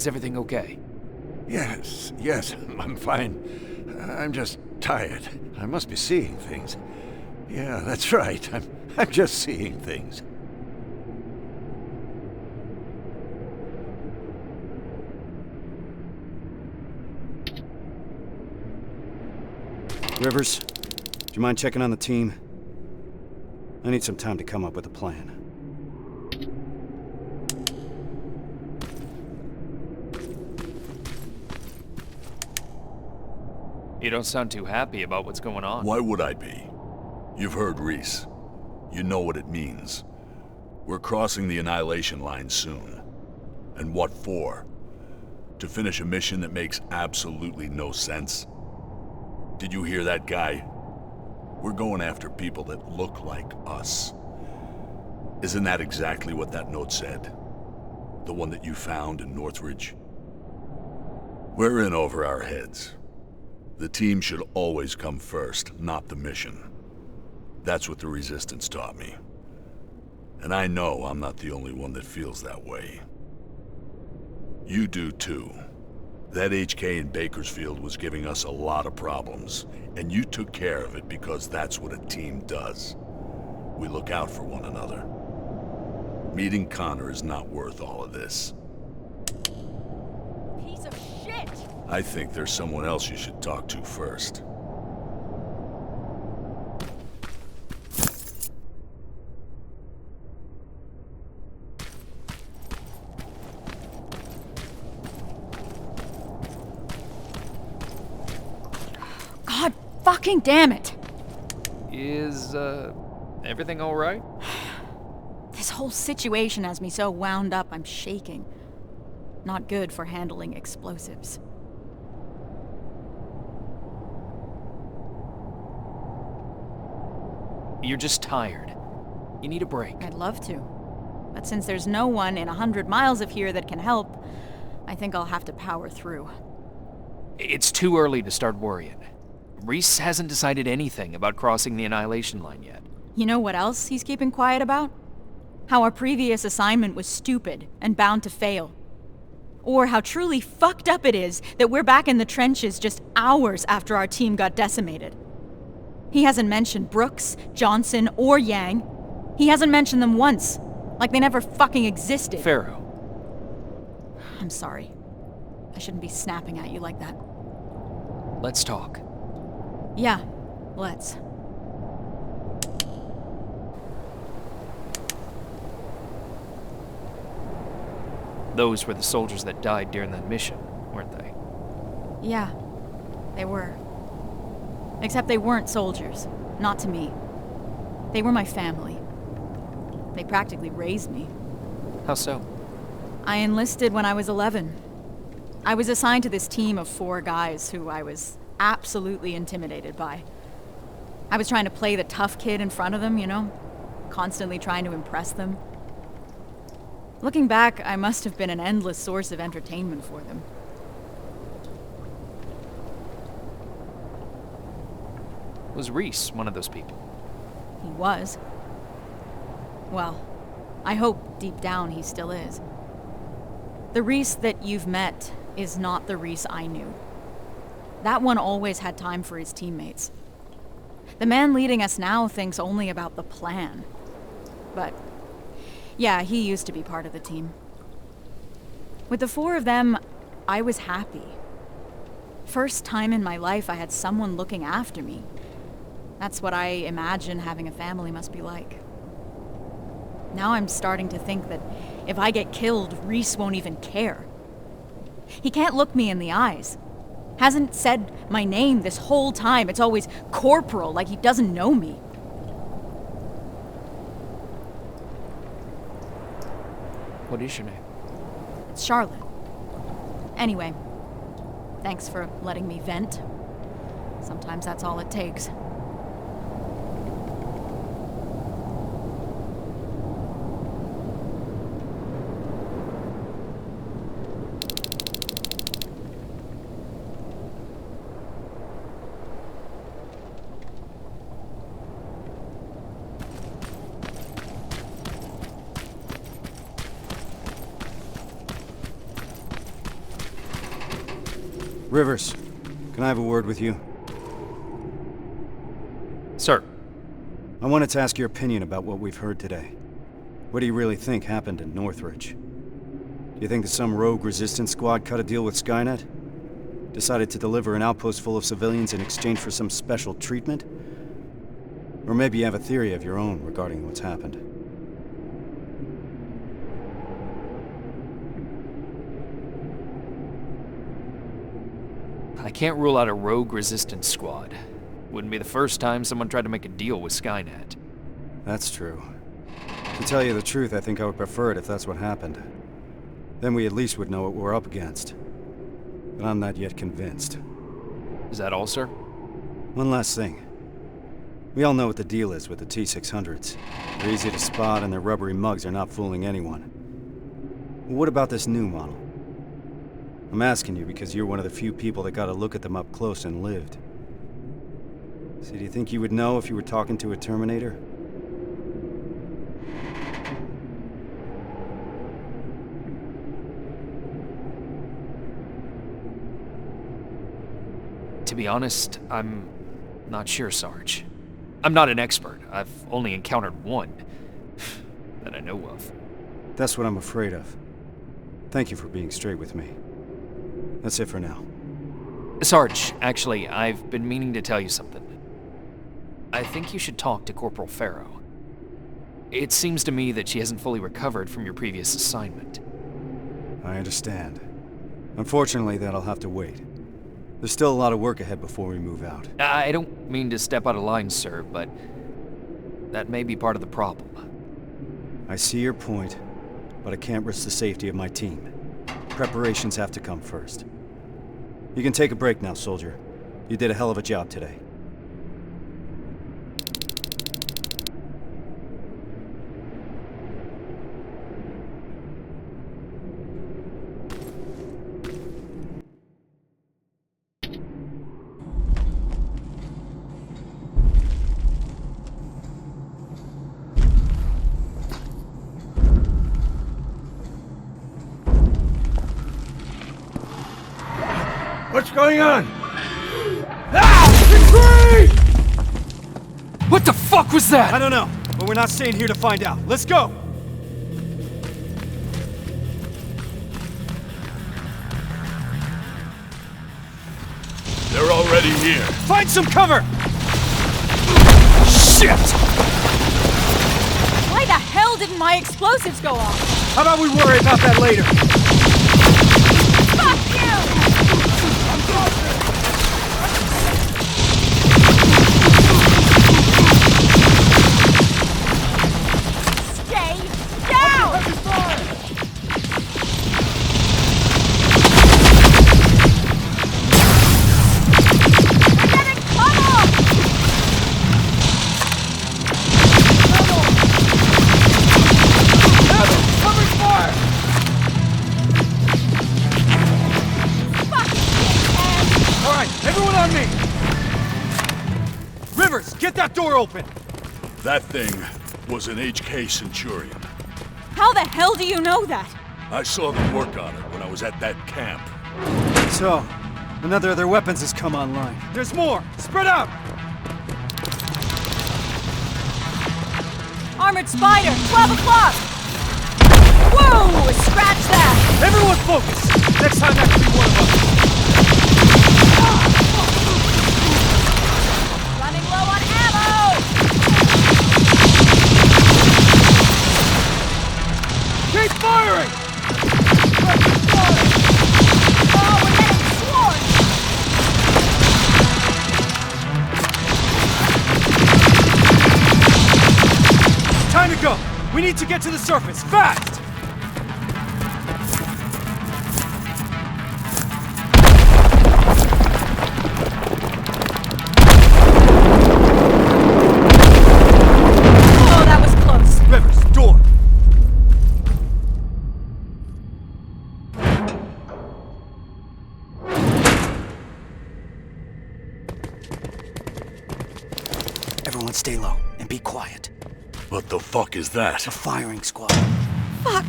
Is everything okay? Yes, I'm fine. I'm just tired. I must be seeing things. Yeah, that's right. I'm just seeing things. Rivers, do you mind checking on the team? I need some time to come up with a plan. You don't sound too happy about what's going on. Why would I be? You've heard Rease. You know what it means. We're crossing the Annihilation Line soon. And what for? To finish a mission that makes absolutely no sense? Did you hear that guy? We're going after people that look like us. Isn't that exactly what that note said? The one that you found in Northridge? We're in over our heads. The team should always come first, not the mission. That's what the Resistance taught me. And I know I'm not the only one that feels that way. You do too. That HK in Bakersfield was giving us a lot of problems, and you took care of it because that's what a team does. We look out for one another. Meeting Connor is not worth all of this. Piece of shit! I think there's someone else you should talk to first. God fucking damn it! Is, everything alright? This whole situation has me so wound up I'm shaking. Not good for handling explosives. You're just tired. You need a break. I'd love to. But since there's no one in 100 miles of here that can help, I think I'll have to power through. It's too early to start worrying. Reese hasn't decided anything about crossing the Annihilation Line yet. You know what else he's keeping quiet about? How our previous assignment was stupid and bound to fail. Or how truly fucked up it is that we're back in the trenches just hours after our team got decimated. He hasn't mentioned Brooks, Johnson, or Yang. He hasn't mentioned them once, like they never fucking existed. Pharaoh. I'm sorry. I shouldn't be snapping at you like that. Let's talk. Yeah, let's. Those were the soldiers that died during that mission, weren't they? Yeah, they were. Except they weren't soldiers. Not to me. They were my family. They practically raised me. How so? I enlisted when I was 11. I was assigned to this team of 4 guys who I was absolutely intimidated by. I was trying to play the tough kid in front of them, you know? Constantly trying to impress them. Looking back, I must have been an endless source of entertainment for them. Was Reese one of those people? He was. Well, I hope deep down he still is. The Reese that you've met is not the Reese I knew. That one always had time for his teammates. The man leading us now thinks only about the plan. But, yeah, he used to be part of the team. With the 4 of them, I was happy. First time in my life I had someone looking after me. That's what I imagine having a family must be like. Now I'm starting to think that if I get killed, Reese won't even care. He can't look me in the eyes. Hasn't said my name this whole time. It's always Corporal, like he doesn't know me. What is your name? It's Charlotte. Anyway, thanks for letting me vent. Sometimes that's all it takes. Rivers, can I have a word with you? Sir. I wanted to ask your opinion about what we've heard today. What do you really think happened in Northridge? Do you think that some rogue resistance squad cut a deal with Skynet? Decided to deliver an outpost full of civilians in exchange for some special treatment? Or maybe you have a theory of your own regarding what's happened. I can't rule out a rogue resistance squad. Wouldn't be the first time someone tried to make a deal with Skynet. That's true. To tell you the truth, I think I would prefer it if that's what happened. Then we at least would know what we're up against. But I'm not yet convinced. Is that all, sir? One last thing. We all know what the deal is with the T-600s. They're easy to spot and their rubbery mugs are not fooling anyone. Well, what about this new model? I'm asking you because you're one of the few people that got a look at them up close and lived. So do you think you would know if you were talking to a Terminator? To be honest, I'm not sure, Sarge. I'm not an expert. I've only encountered one that I know of. That's what I'm afraid of. Thank you for being straight with me. That's it for now. Sarge, actually, I've been meaning to tell you something. I think you should talk to Corporal Farrow. It seems to me that she hasn't fully recovered from your previous assignment. I understand. Unfortunately, that'll have to wait. There's still a lot of work ahead before we move out. I don't mean to step out of line, sir, but that may be part of the problem. I see your point, but I can't risk the safety of my team. Preparations have to come first. You can take a break now, soldier. You did a hell of a job today. What's going on? Ah! Retreat! What the fuck was that? I don't know, but we're not staying here to find out. Let's go! They're already here. Find some cover! Shit! Why the hell didn't my explosives go off? How about we worry about that later? Fuck you! Stay down! We're getting pummeled! Cover fire! Fucking dickhead! All right, everyone on me! Rivers, get that door open! That thing was an HK Centurion. How the hell do you know that? I saw them work on it when I was at that camp. So, another of their weapons has come online. There's more! Spread out! Armored Spider, 12 o'clock! Whoa! Scratch that! Everyone focus! Next time that could be one of us. Running low on ammo! Keep firing! Oh, we're getting swarmed! Time to go! We need to get to the surface, fast! Oh, that was close. Rivers, door! Everyone stay low and be quiet. What the fuck is that? A firing squad. Fuck!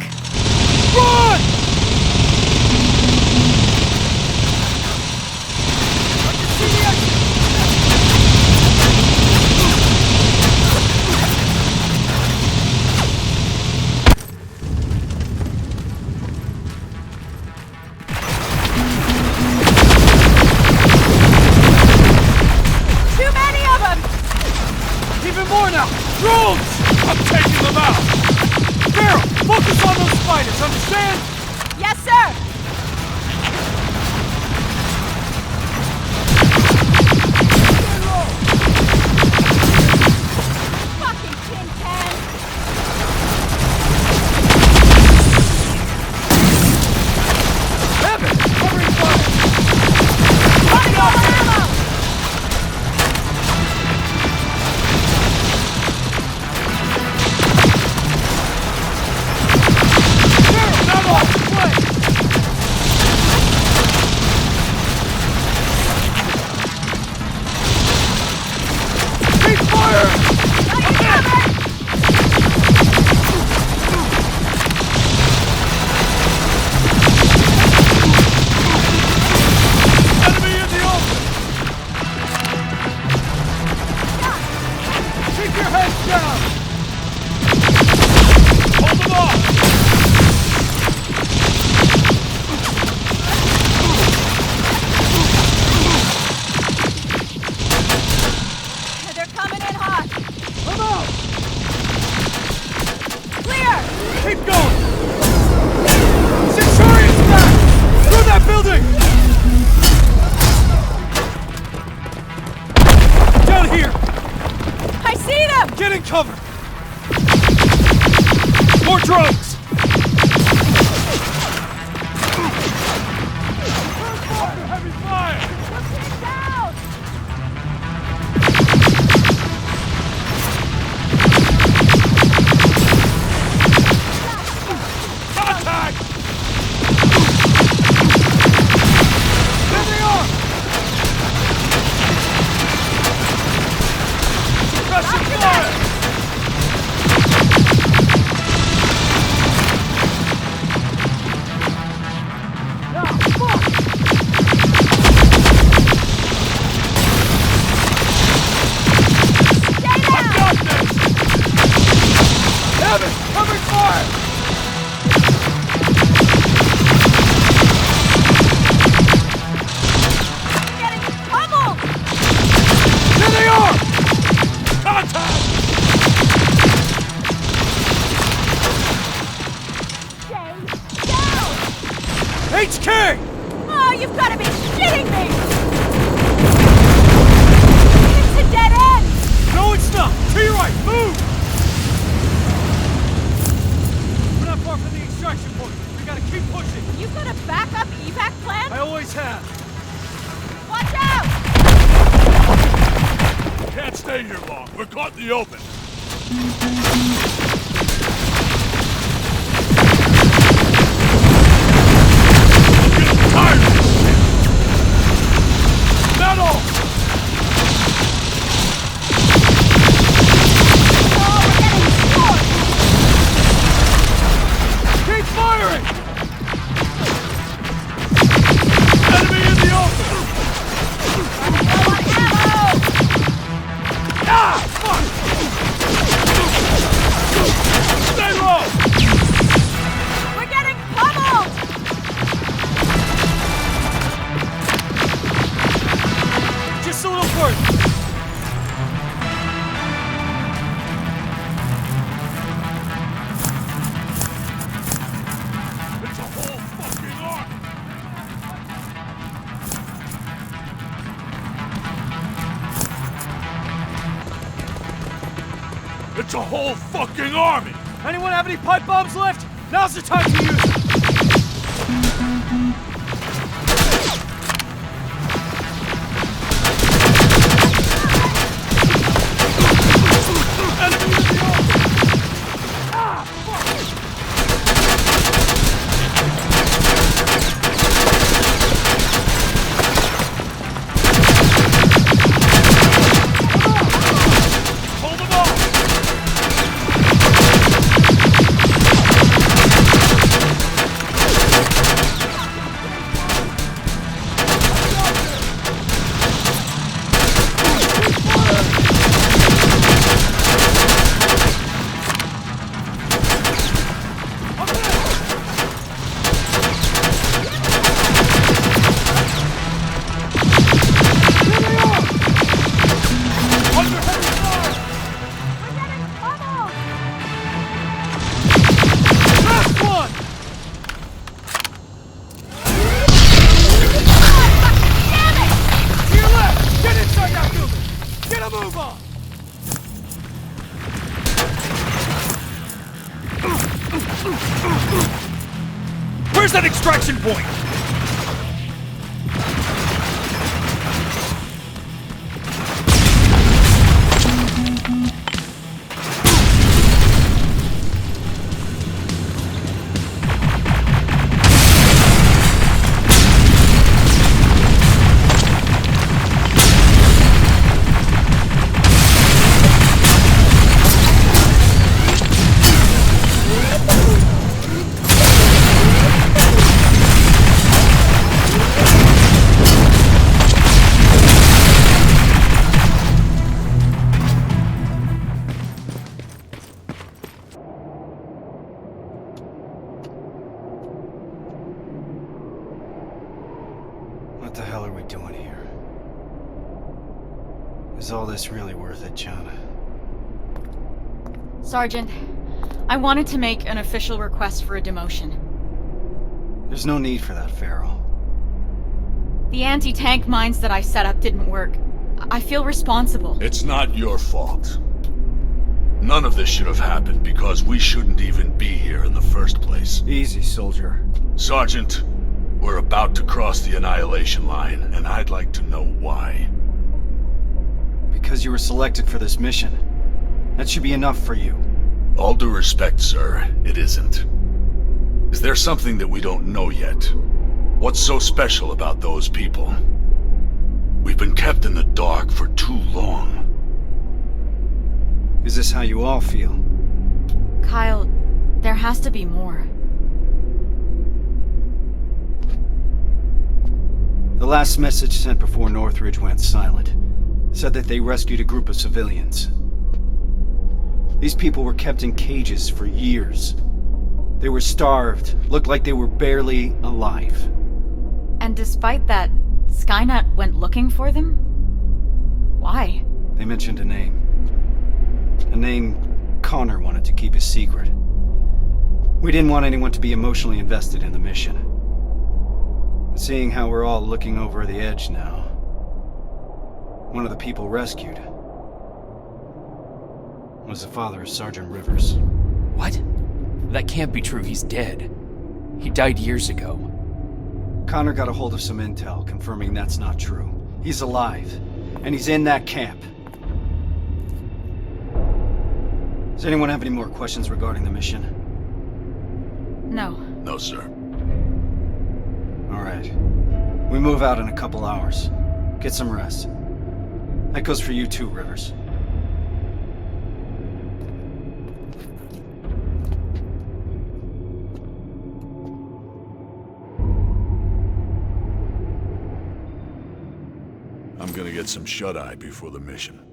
Run! Focus on those spiders, understand? Yes, sir! Fucking tin can! Evan! Covering fire! Running out of ammo! Not off the play! Keep firing! Enemy in the open! Keep your heads down! Hold them off! They're coming in hot! Come out! Clear! Keep going! Centurion's back! Through that building! Down here! I see them! Get in cover! More drones! Heavy fire! Get down! Contact! There they are! Suppressing fire! I've got this! Evan, covering fire! Getting pummeled! There they are! Contact! Stay down! HK! Oh, you've got to be shitting me! It's a dead end! No, it's not! To your right, move! We're not far from the extraction point. We gotta keep pushing. You got a backup evac plan? I always have. Watch out! Can't stay here long. We're caught in the open. Getting tired of this shit. Metal! Oh, we're getting scorched! Keep firing! Enemy in the open! Low on ammo! Ah! Fuck! Stay low! We're getting pummeled! Just a little further. It's a whole fucking army. It's a whole fucking army. Anyone have any pipe bombs left? Now's the time to use them. Enemy in the open! Ah, fuck! Hold them off! Where's that extraction point? What the hell are we doing here? Is all this really worth it, Chana? Sergeant, I wanted to make an official request for a demotion. There's no need for that, Farrell. The anti-tank mines that I set up didn't work. I feel responsible. It's not your fault. None of this should have happened because we shouldn't even be here in the first place. Easy, soldier. Sergeant, we're about to cross the Annihilation Line, and I'd like to know why. Because you were selected for this mission. That should be enough for you. All due respect, sir, it isn't. Is there something that we don't know yet? What's so special about those people? We've been kept in the dark for too long. Is this how you all feel? Kyle, there has to be more. The last message sent before Northridge went silent said that they rescued a group of civilians. These people were kept in cages for years. They were starved, looked like they were barely alive. And despite that, Skynet went looking for them? Why? They mentioned a name. A name Connor wanted to keep a secret. We didn't want anyone to be emotionally invested in the mission. But seeing how we're all looking over the edge now, one of the people rescued was the father of Sergeant Rivers. What? That can't be true. He's dead. He died years ago. Connor got a hold of some intel confirming that's not true. He's alive, and he's in that camp. Does anyone have any more questions regarding the mission? No. No, sir. All right. We move out in a couple hours. Get some rest. That goes for you too, Rivers. I'm gonna get some shut-eye before the mission.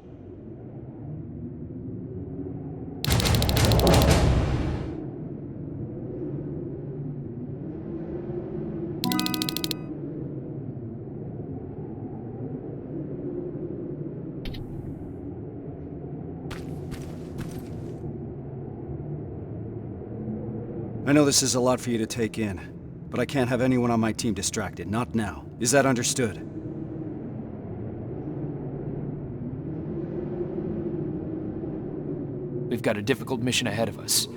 I know this is a lot for you to take in, but I can't have anyone on my team distracted, not now. Is that understood? We've got a difficult mission ahead of us.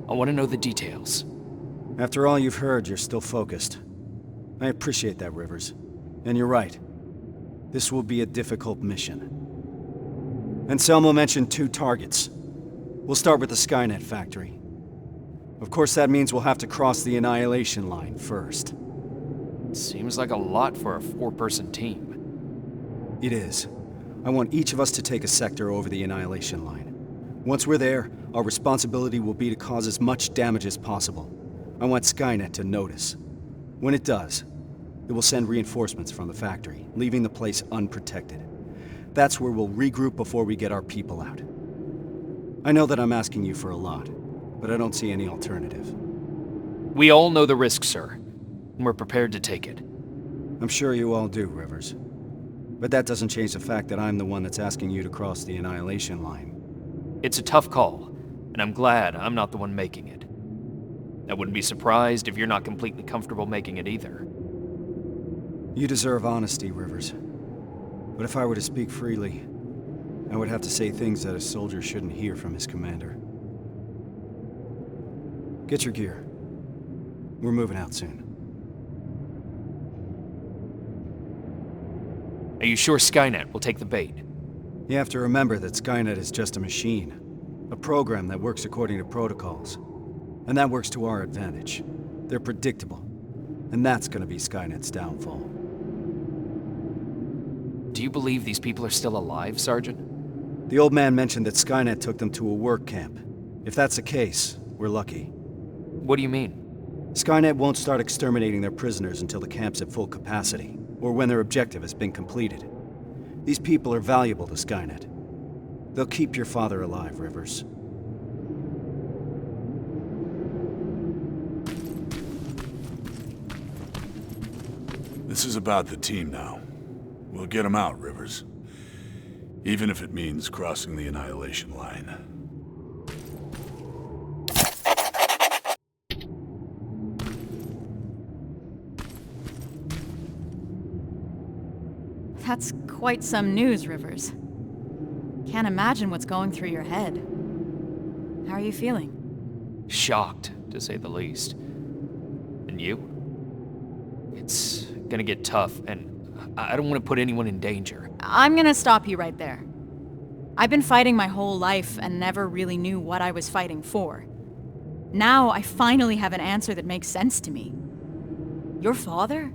I want to know the details. After all you've heard, you're still focused. I appreciate that, Rivers. And you're right. This will be a difficult mission. Anselmo mentioned 2 targets. We'll start with the Skynet factory. Of course, that means we'll have to cross the Annihilation Line first. Seems like a lot for a 4-person team. It is. I want each of us to take a sector over the Annihilation Line. Once we're there, our responsibility will be to cause as much damage as possible. I want Skynet to notice. When it does, it will send reinforcements from the factory, leaving the place unprotected. That's where we'll regroup before we get our people out. I know that I'm asking you for a lot, but I don't see any alternative. We all know the risk, sir, and we're prepared to take it. I'm sure you all do, Rivers. But that doesn't change the fact that I'm the one that's asking you to cross the Annihilation Line. It's a tough call, and I'm glad I'm not the one making it. I wouldn't be surprised if you're not completely comfortable making it either. You deserve honesty, Rivers. But if I were to speak freely, I would have to say things that a soldier shouldn't hear from his commander. Get your gear. We're moving out soon. Are you sure Skynet will take the bait? You have to remember that Skynet is just a machine. A program that works according to protocols. And that works to our advantage. They're predictable. And that's gonna be Skynet's downfall. Do you believe these people are still alive, Sergeant? The old man mentioned that Skynet took them to a work camp. If that's the case, we're lucky. What do you mean? Skynet won't start exterminating their prisoners until the camp's at full capacity, or when their objective has been completed. These people are valuable to Skynet. They'll keep your father alive, Rivers. This is about the team now. We'll get them out, Rivers. Even if it means crossing the Annihilation Line. That's quite some news, Rivers. Can't imagine what's going through your head. How are you feeling? Shocked, to say the least. And you? It's gonna get tough, and I don't want to put anyone in danger. I'm gonna stop you right there. I've been fighting my whole life and never really knew what I was fighting for. Now I finally have an answer that makes sense to me. Your father?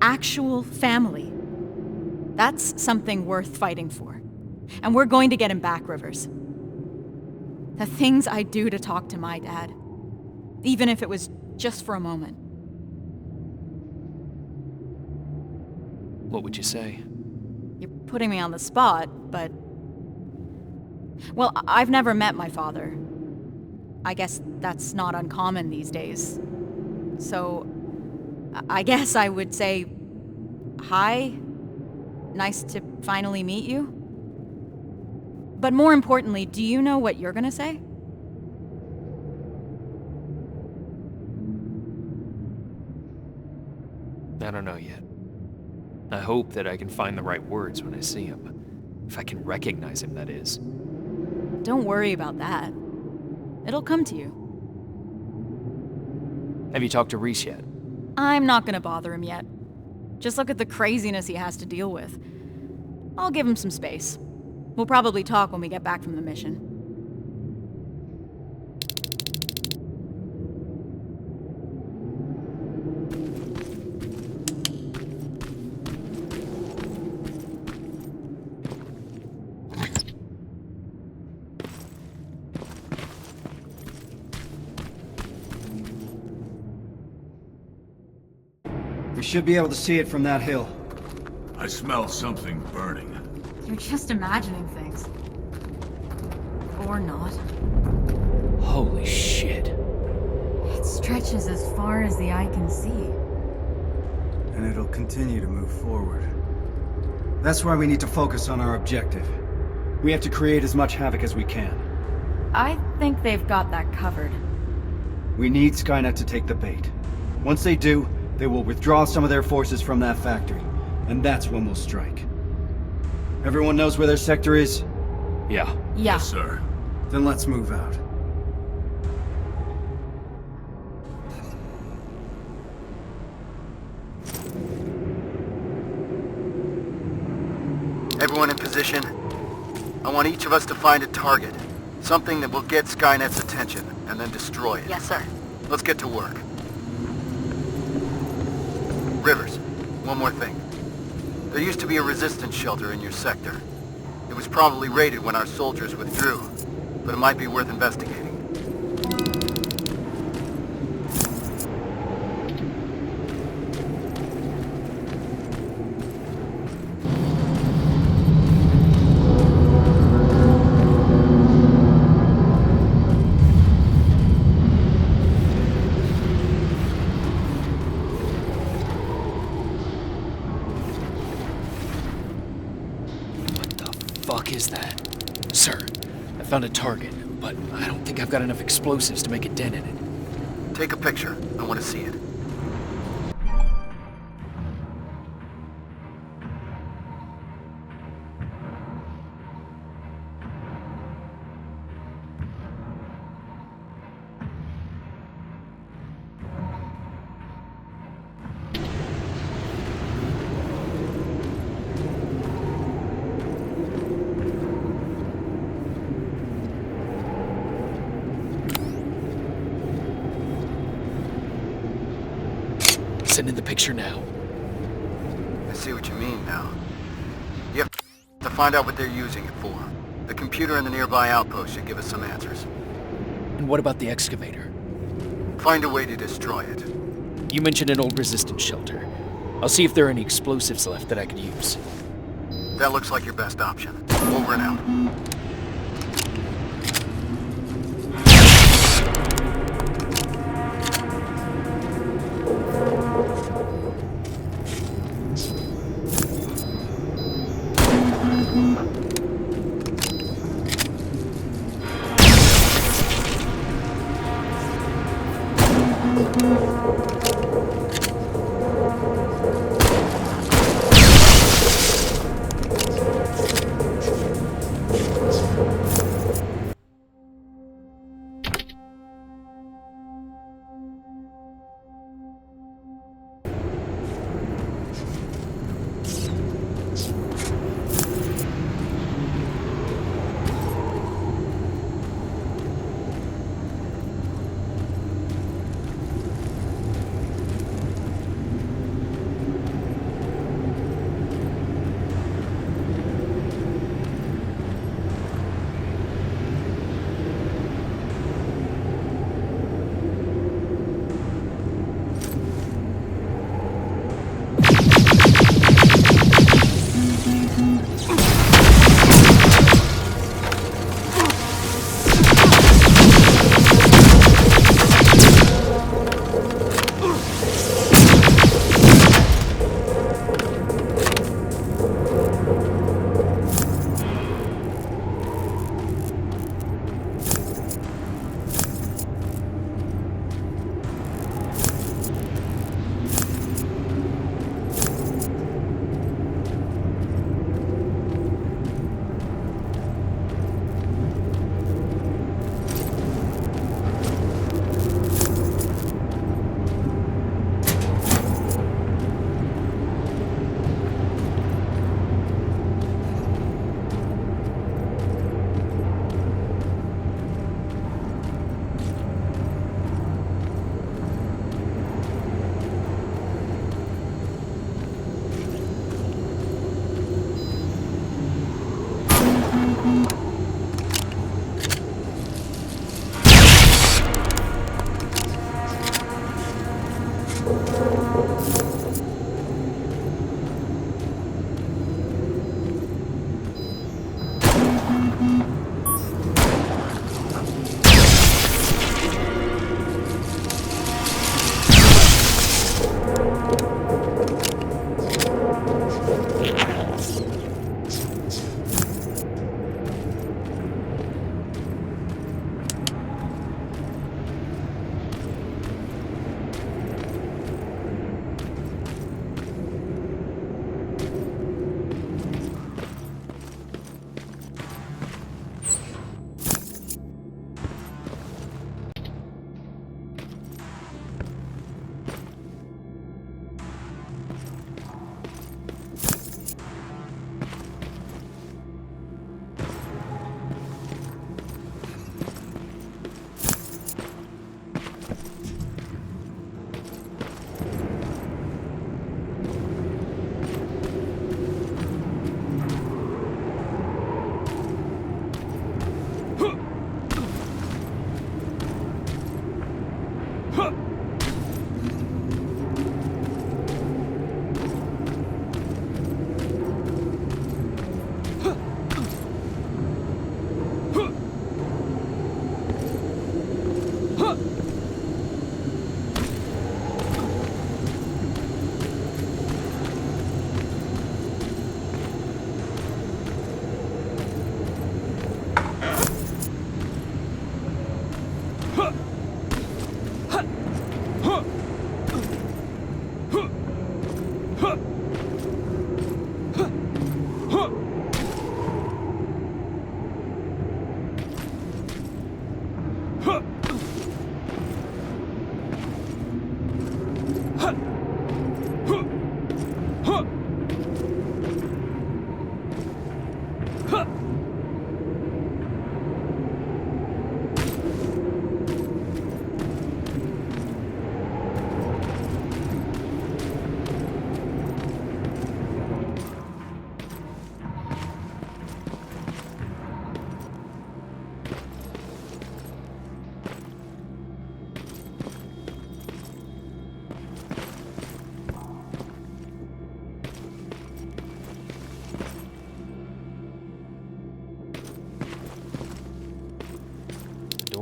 Actual family. That's something worth fighting for. And we're going to get him back, Rivers. The things I do to talk to my dad, even if it was just for a moment. What would you say? You're putting me on the spot, but... Well, I've never met my father. I guess that's not uncommon these days. So, I guess I would say, hi. Nice to finally meet you. But more importantly, do you know what you're gonna say? I don't know yet. I hope that I can find the right words when I see him. If I can recognize him, that is. Don't worry about that. It'll come to you. Have you talked to Rease yet? I'm not gonna bother him yet. Just look at the craziness he has to deal with. I'll give him some space. We'll probably talk when we get back from the mission. We should be able to see it from that hill. I smell something burning. You're just imagining things. Or not. Holy shit. It stretches as far as the eye can see. And it'll continue to move forward. That's why we need to focus on our objective. We have to create as much havoc as we can. I think they've got that covered. We need Skynet to take the bait. Once they do, they will withdraw some of their forces from that factory. And that's when we'll strike. Everyone knows where their sector is? Yeah. Yeah. Yes, sir. Then let's move out. Everyone in position. I want each of us to find a target. Something that will get Skynet's attention, and then destroy it. Yes, sir. Let's get to work. Rivers, one more thing. There used to be a resistance shelter in your sector. It was probably raided when our soldiers withdrew, but it might be worth investigating. Fuck is that? Sir, I found a target, but I don't think I've got enough explosives to make a dent in it. Take a picture. I want to see it. isn't in the picture now. I see what you mean now. You have to find out what they're using it for. The computer in the nearby outpost should give us some answers. And what about the excavator? Find a way to destroy it. You mentioned an old resistance shelter. I'll see if there are any explosives left that I could use. That looks like your best option. Over and out.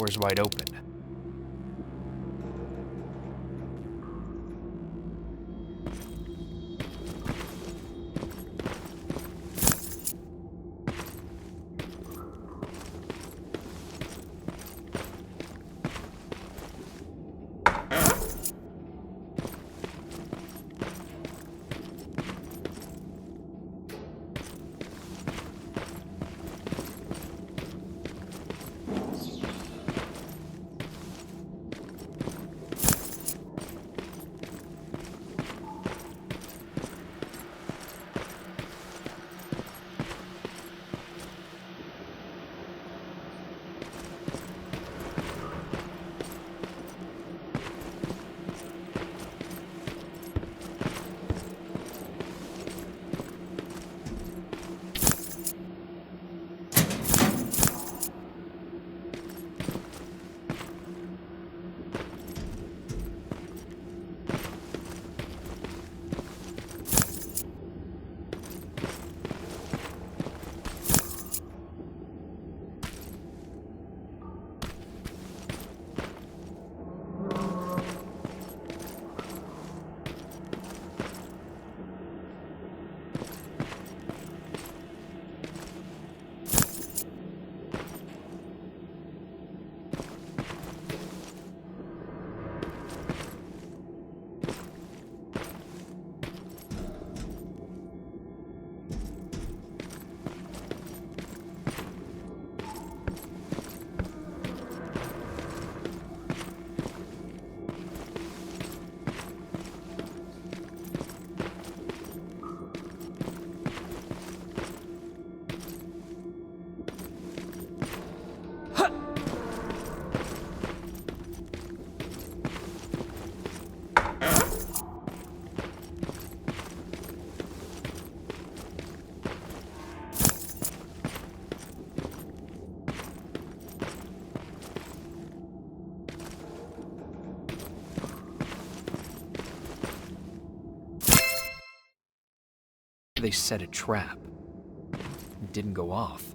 door's wide open. They set a trap. It didn't go off.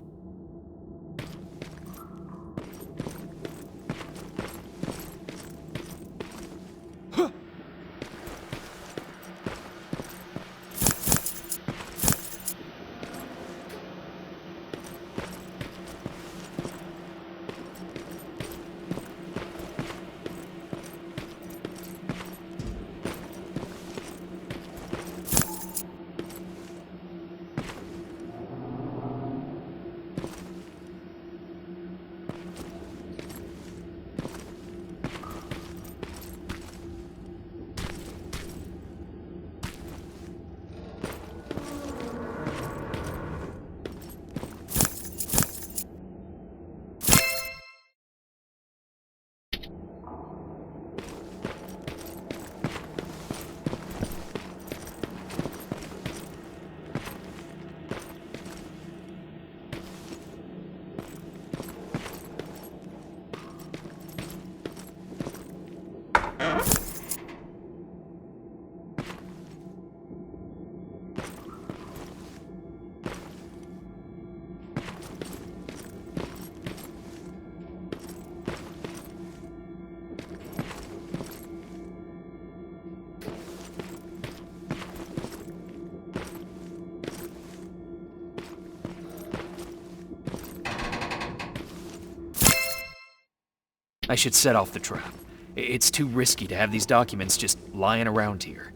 I should set off the trap. It's too risky to have these documents just lying around here.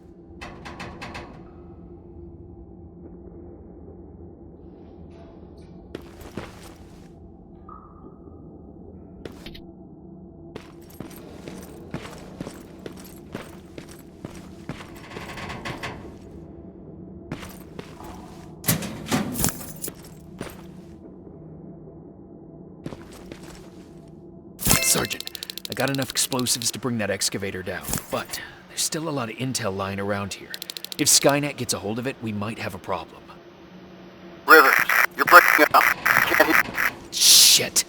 Sergeant, I got enough explosives to bring that excavator down, but there's still a lot of intel lying around here. If Skynet gets a hold of it, we might have a problem. Rivers, you're breaking up. Can't hear. Shit!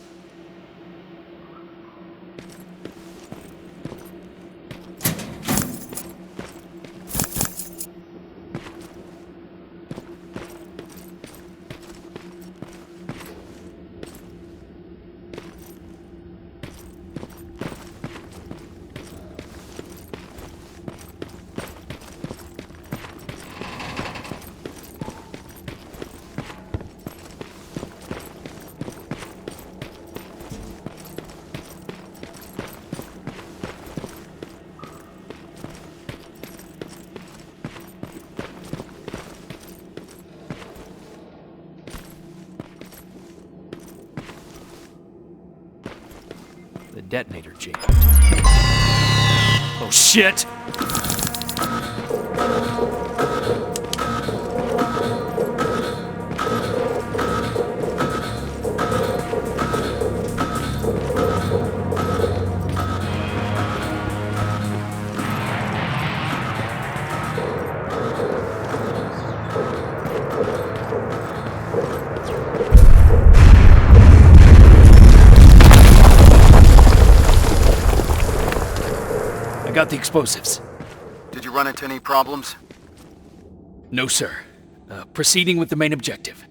detonator jammed. Oh shit! I got the explosives. Did you run into any problems? No, sir. Proceeding with the main objective.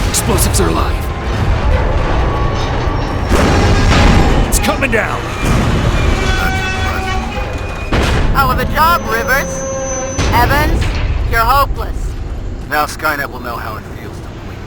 Explosives are alive. It's coming down. Hell of a job, Rivers. Evans, you're hopeless. Now Skynet will know how it feels to bleed.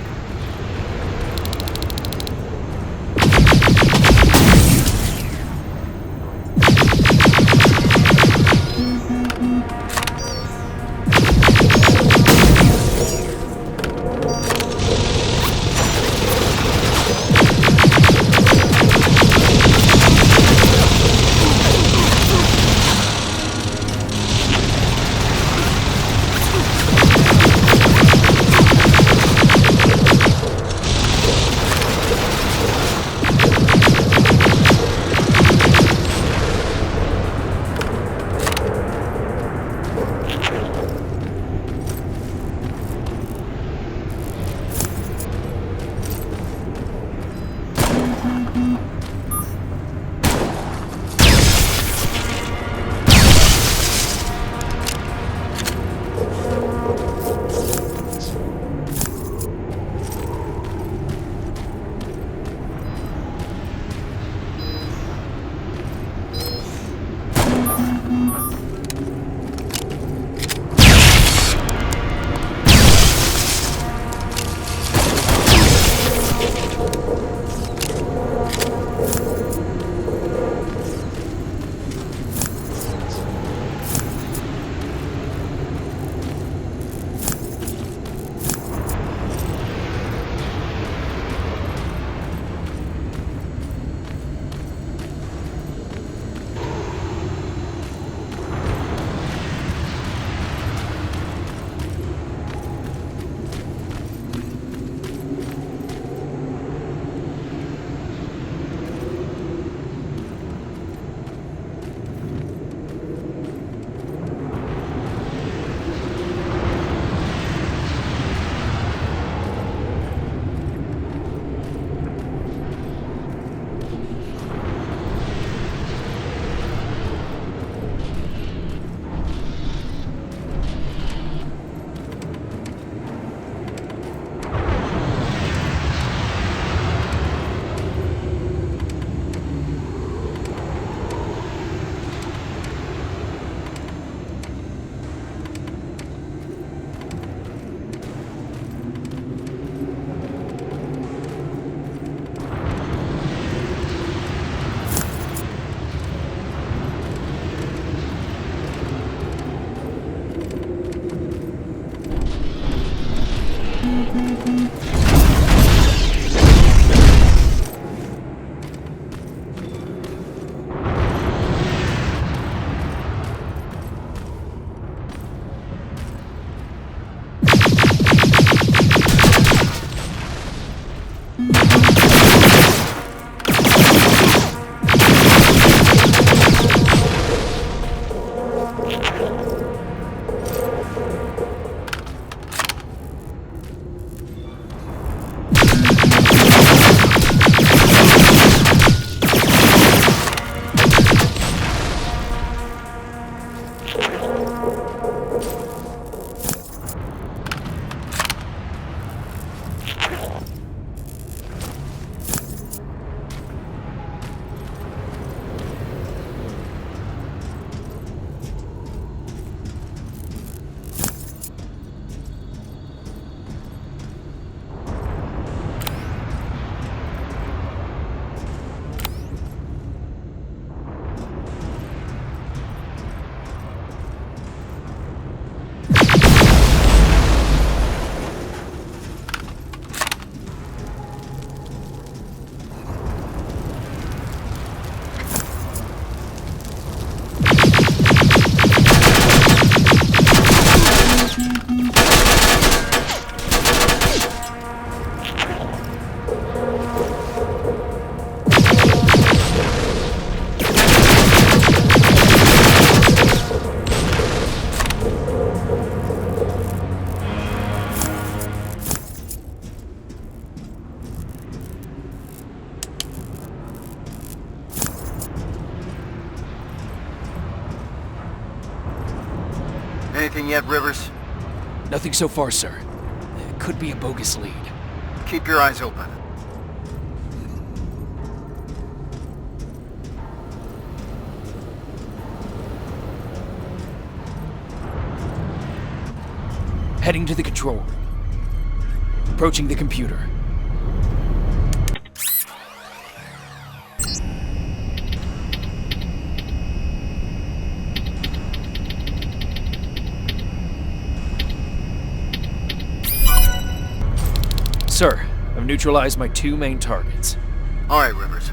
yet, Rivers? Nothing so far, sir. It could be a bogus lead. Keep your eyes open. Heading to the control room. Approaching the computer. Sir, I've neutralized my 2 main targets. Alright, Rivers.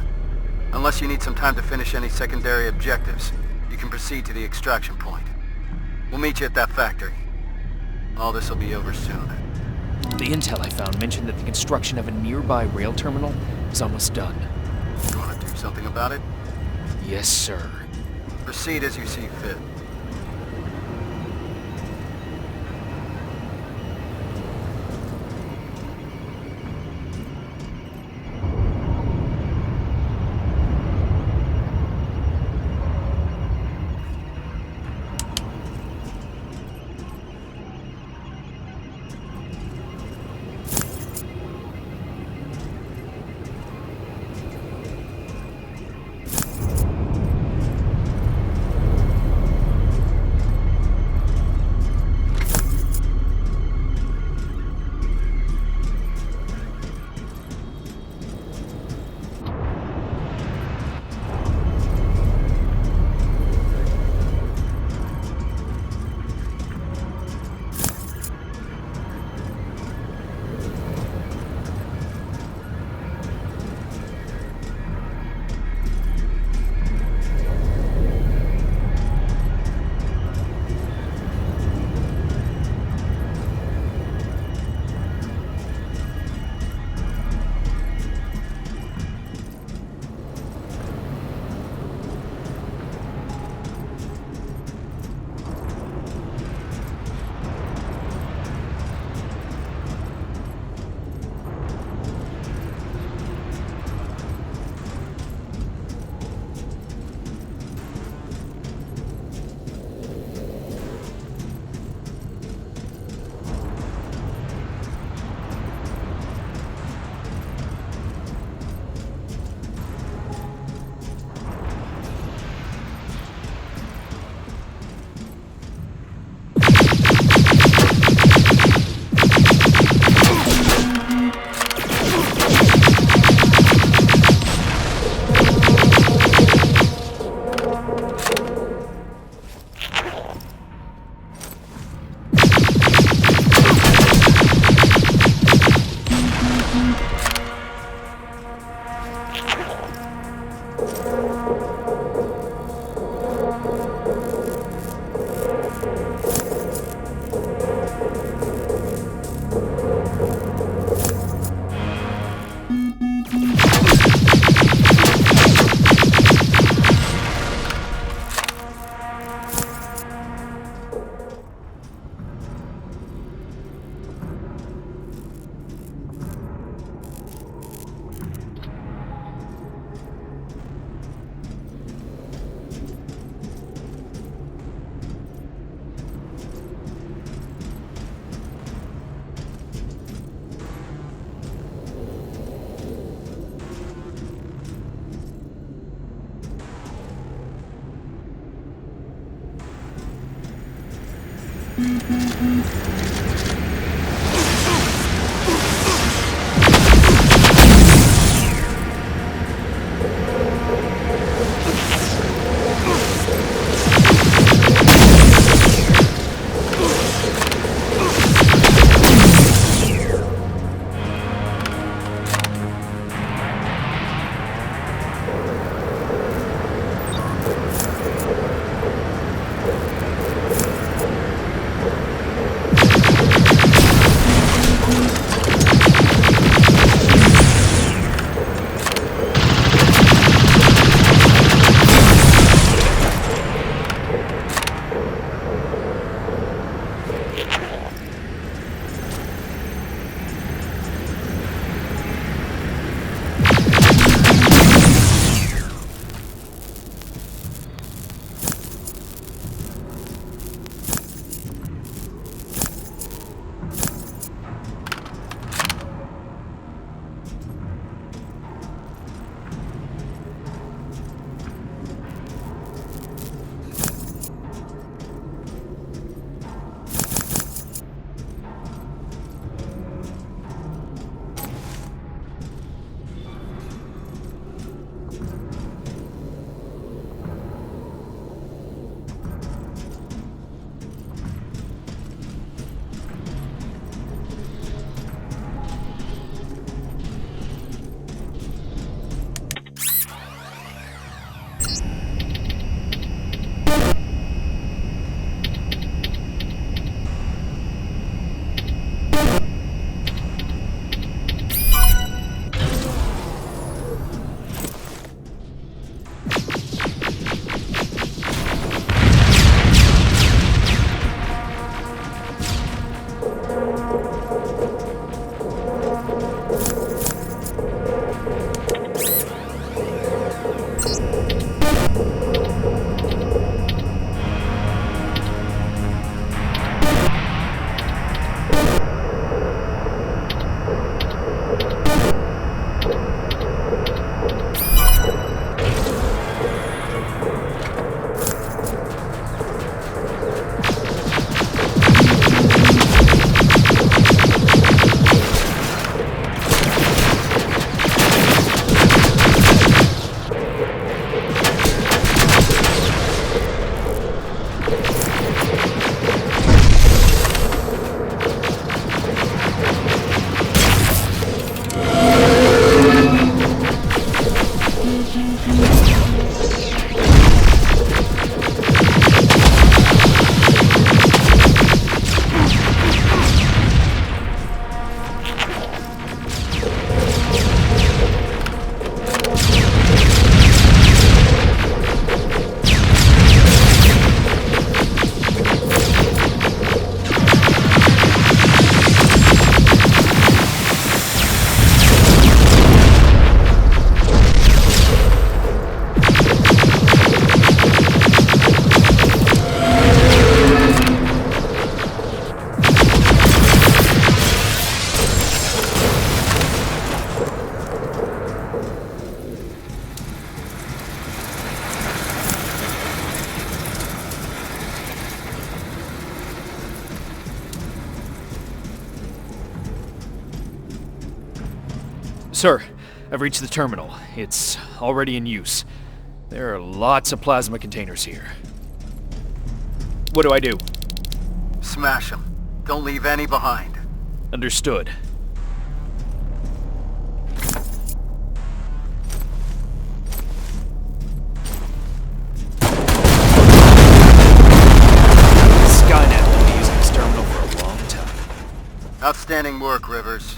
Unless you need some time to finish any secondary objectives, you can proceed to the extraction point. We'll meet you at that factory. All this will be over soon. The intel I found mentioned that the construction of a nearby rail terminal is almost done. You want to do something about it? Yes, sir. Proceed as you see fit. Sir, I've reached the terminal. It's already in use. There are lots of plasma containers here. What do I do? Smash them. Don't leave any behind. Understood. Skynet will be using this terminal for a long time. Outstanding work, Rivers.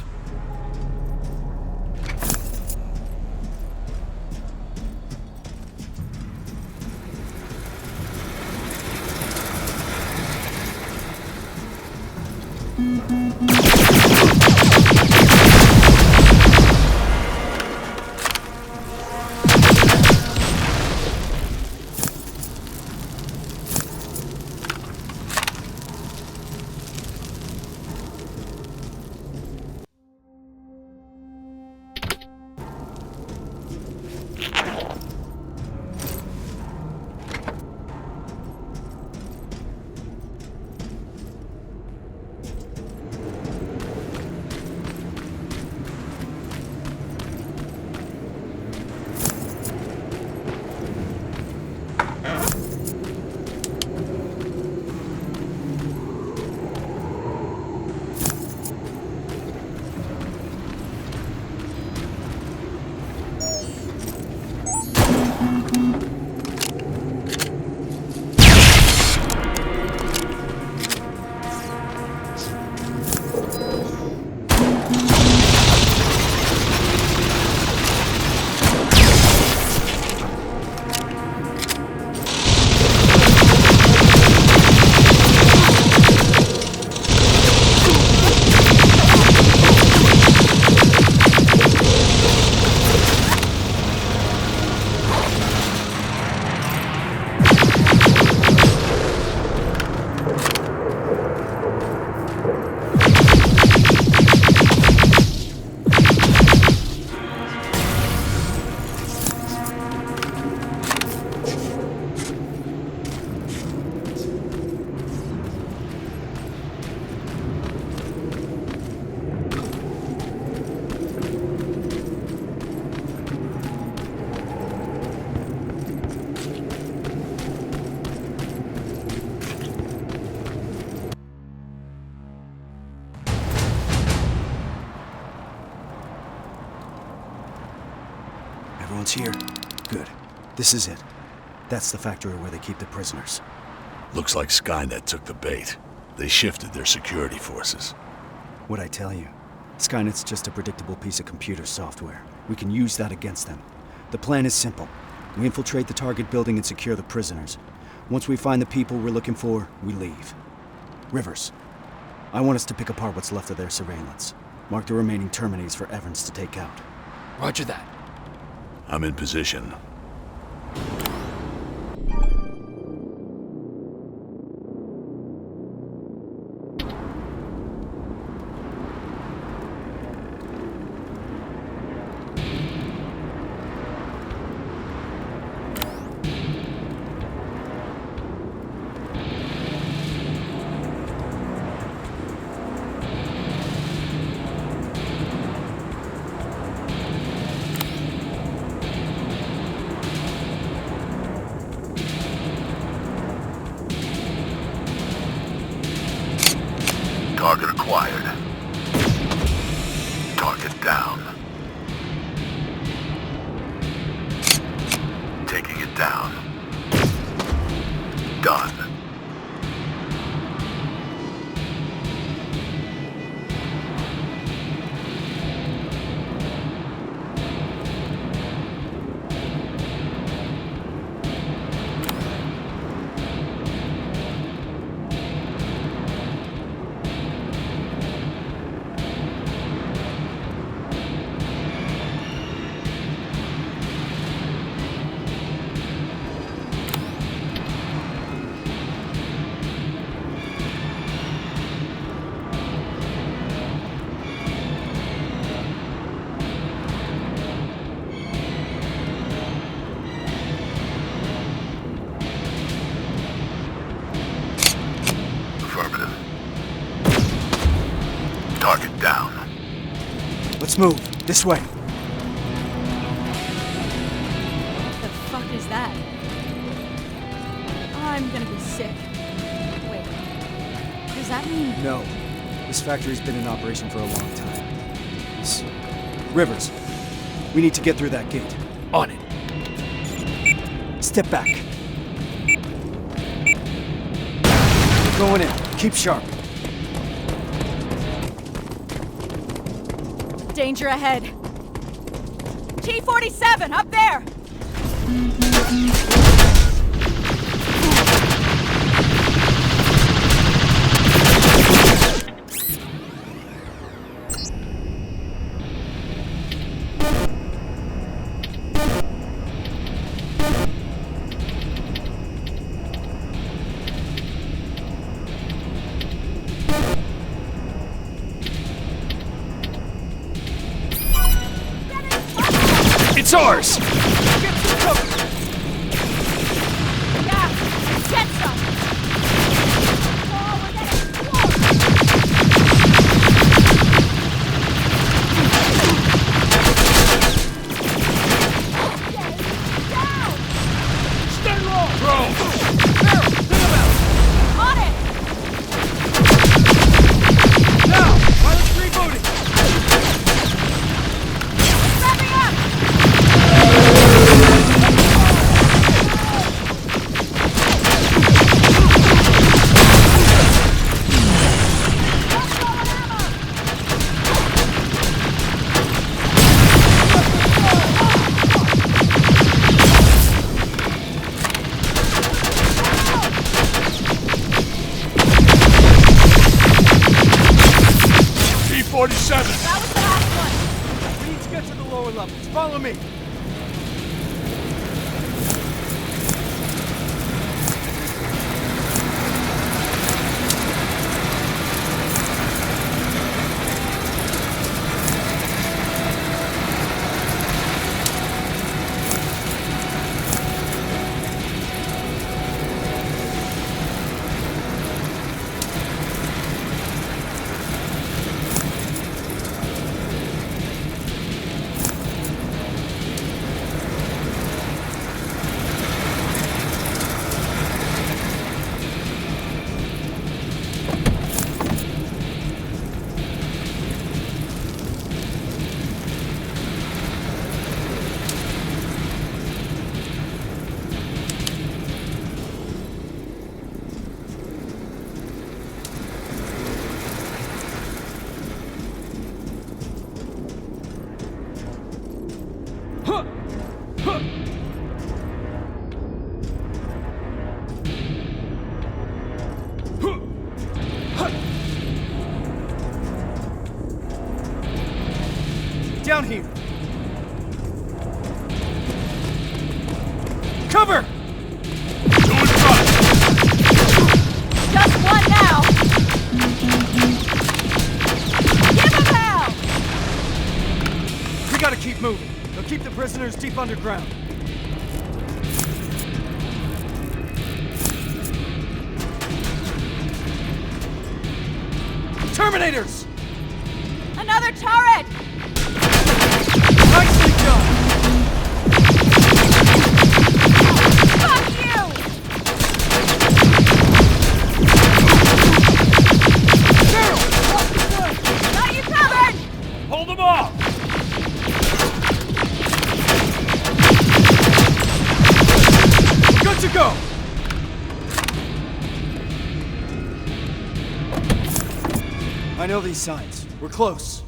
Everyone's here. Good. This is it. That's the factory where they keep the prisoners. Looks like Skynet took the bait. They shifted their security forces. What'd I tell you? Skynet's just a predictable piece of computer software. We can use that against them. The plan is simple. We infiltrate the target building and secure the prisoners. Once we find the people we're looking for, we leave. Rivers, I want us to pick apart what's left of their surveillance. Mark the remaining Terminators for Evans to take out. Roger that. I'm in position. Target acquired. Target down. Taking it down. Done. Let's move. This way. sick. Wait. Does that mean... No. This factory's been in operation for a long time. Rivers, we need to get through that gate. On it. Step back. We're going in. Keep sharp. Danger ahead. T-47, up there! It's ours! Get some cover! Yeah, get some! Oh, we're getting down! Stay low! Bro! Barrel! Think about On it! it! Now! Pilot's rebooting! Revving up! T-47! That was the last one! We need to get to the lower levels. Follow me! Down here! Cover! Doing front! Just one now! Give him hell! We gotta keep moving. They'll keep the prisoners deep underground. Terminators! Another turret! Nicely done! Fuck you! Daryl! Got you covered! Hold them off! Good to go! I know these signs. We're close.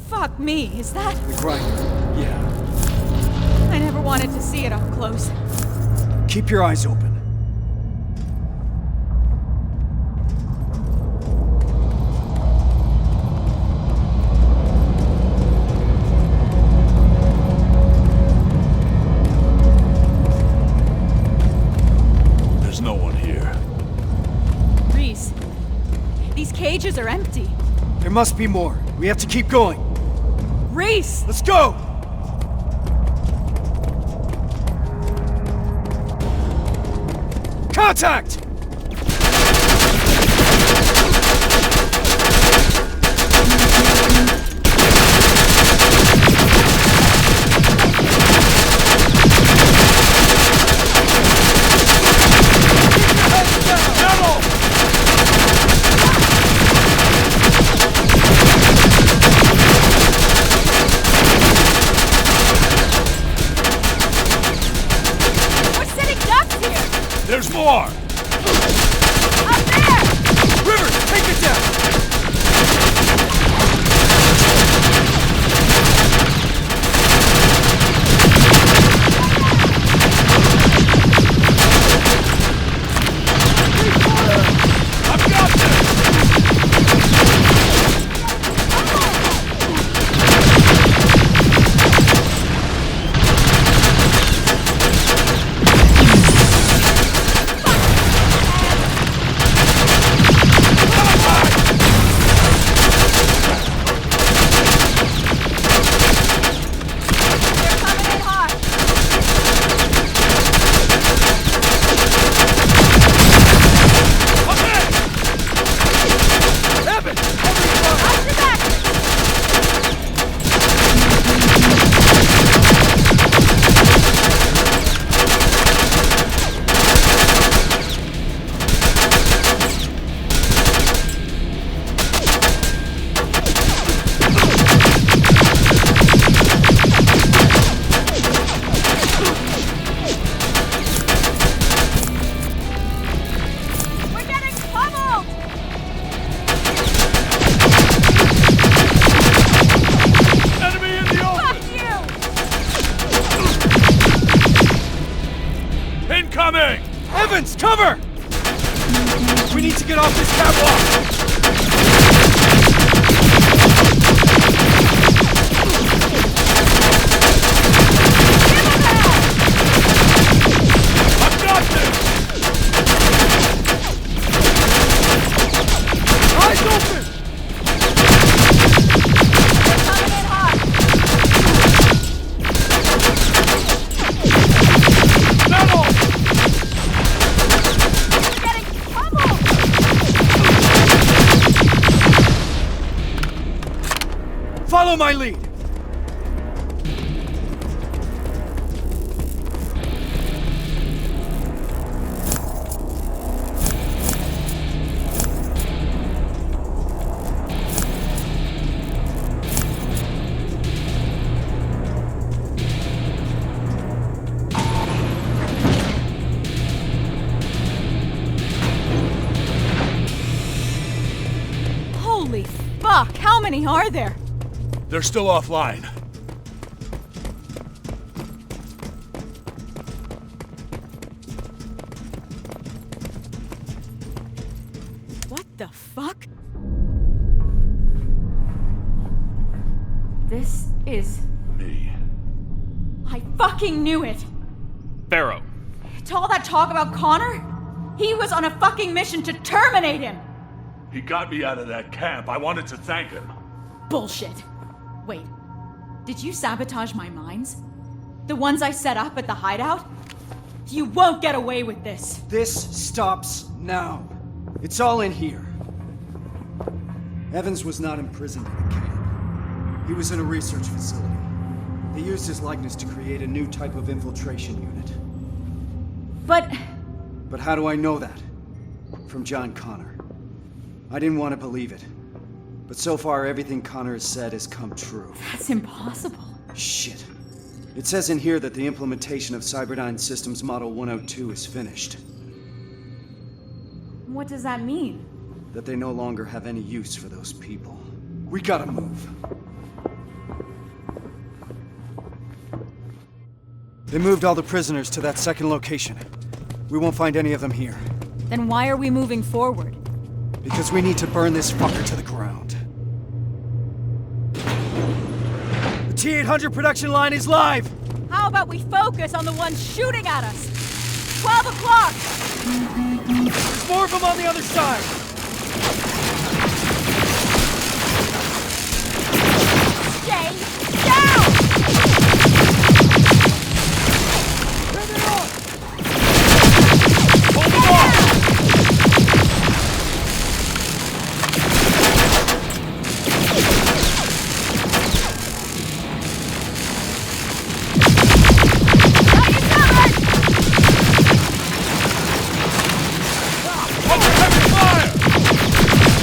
Fuck me, is that? The grinder. Yeah. I never wanted to see it up close. Keep your eyes open. There's no one here. Reese, these cages are empty. There must be more. We have to keep going. Reese! Let's go! Contact! more! Up there! Rivers, take it down! I've got this! Incoming! Evans, cover! We need to get off this catwalk! I've got this! Eyes open! They're coming in hot. Metal! We're getting pummeled! Follow my lead! Holy fuck, how many are there? They're still offline. What the fuck? This is... Me. I fucking knew it! Pharaoh, To all that talk about Connor? He was on a fucking mission to terminate him! He got me out of that camp. I wanted to thank him. Bullshit. Wait, did you sabotage my mines? The ones I set up at the hideout? You won't get away with this. This stops now. It's all in here. Evans was not imprisoned in a camp. He was in a research facility. They used his likeness to create a new type of infiltration unit. But But how do I know that? From John Connor. I didn't want to believe it. But so far, everything Connor has said has come true. that's impossible. Shit. It says in here that the implementation of Cyberdyne Systems Model 102 is finished. What does that mean? That they no longer have any use for those people. We gotta move. They moved all the prisoners to that second location. We won't find any of them here. Then why are we moving forward? Because we need to burn this fucker to the ground. The T-800 production line is live! How about we focus on the ones shooting at us? 12 o'clock! There's more of them on the other side! Stay down! There they are! Hold them off! Under heavy fire!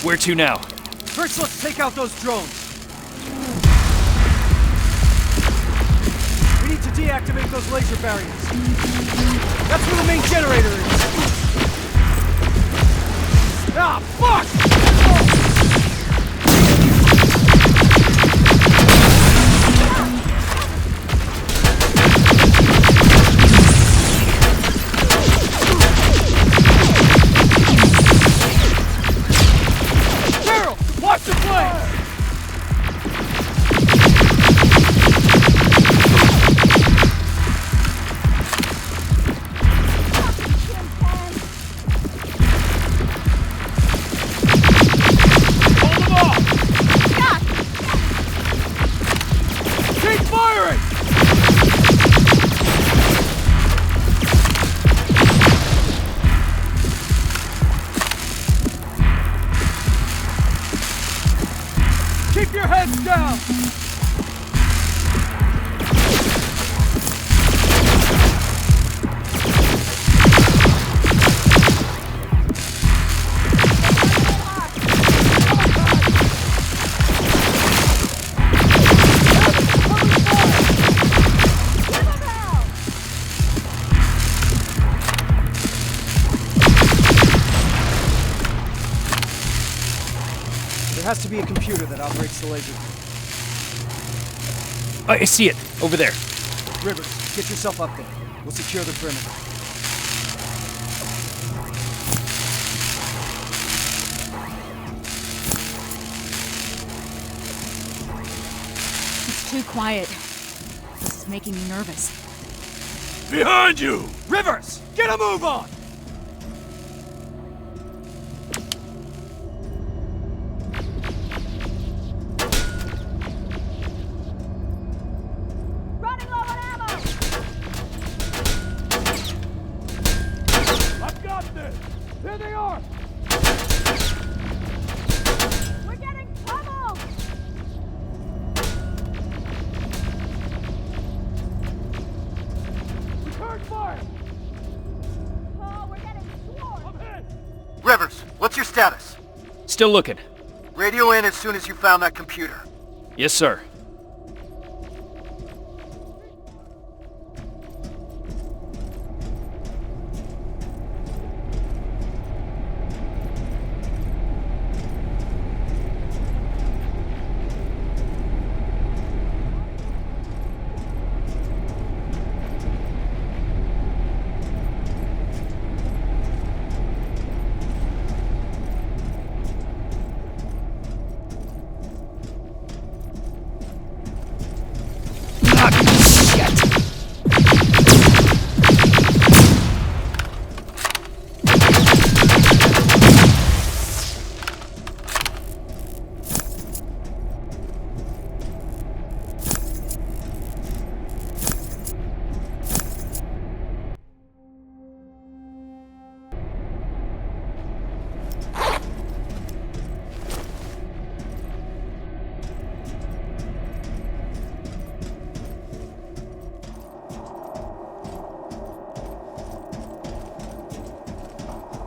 Where to now? First, let's take out those drones. We need to deactivate those laser barriers. That's where the main generator is. Ah, fuck! Watch the flames! Hold them off! Keep firing! Keep your heads down! There has to be a computer that operates the laser. I see it, over there. Rivers, get yourself up there. We'll secure the perimeter. It's too quiet. This is making me nervous. Behind you! Rivers, get a move on! Running low on ammo! I've got this! Here they are! We're getting pummeled! Return fire! Oh, we're getting swarmed! I'm hit! Rivers, what's your status? Still looking. Radio in as soon as you found that computer. Yes, sir.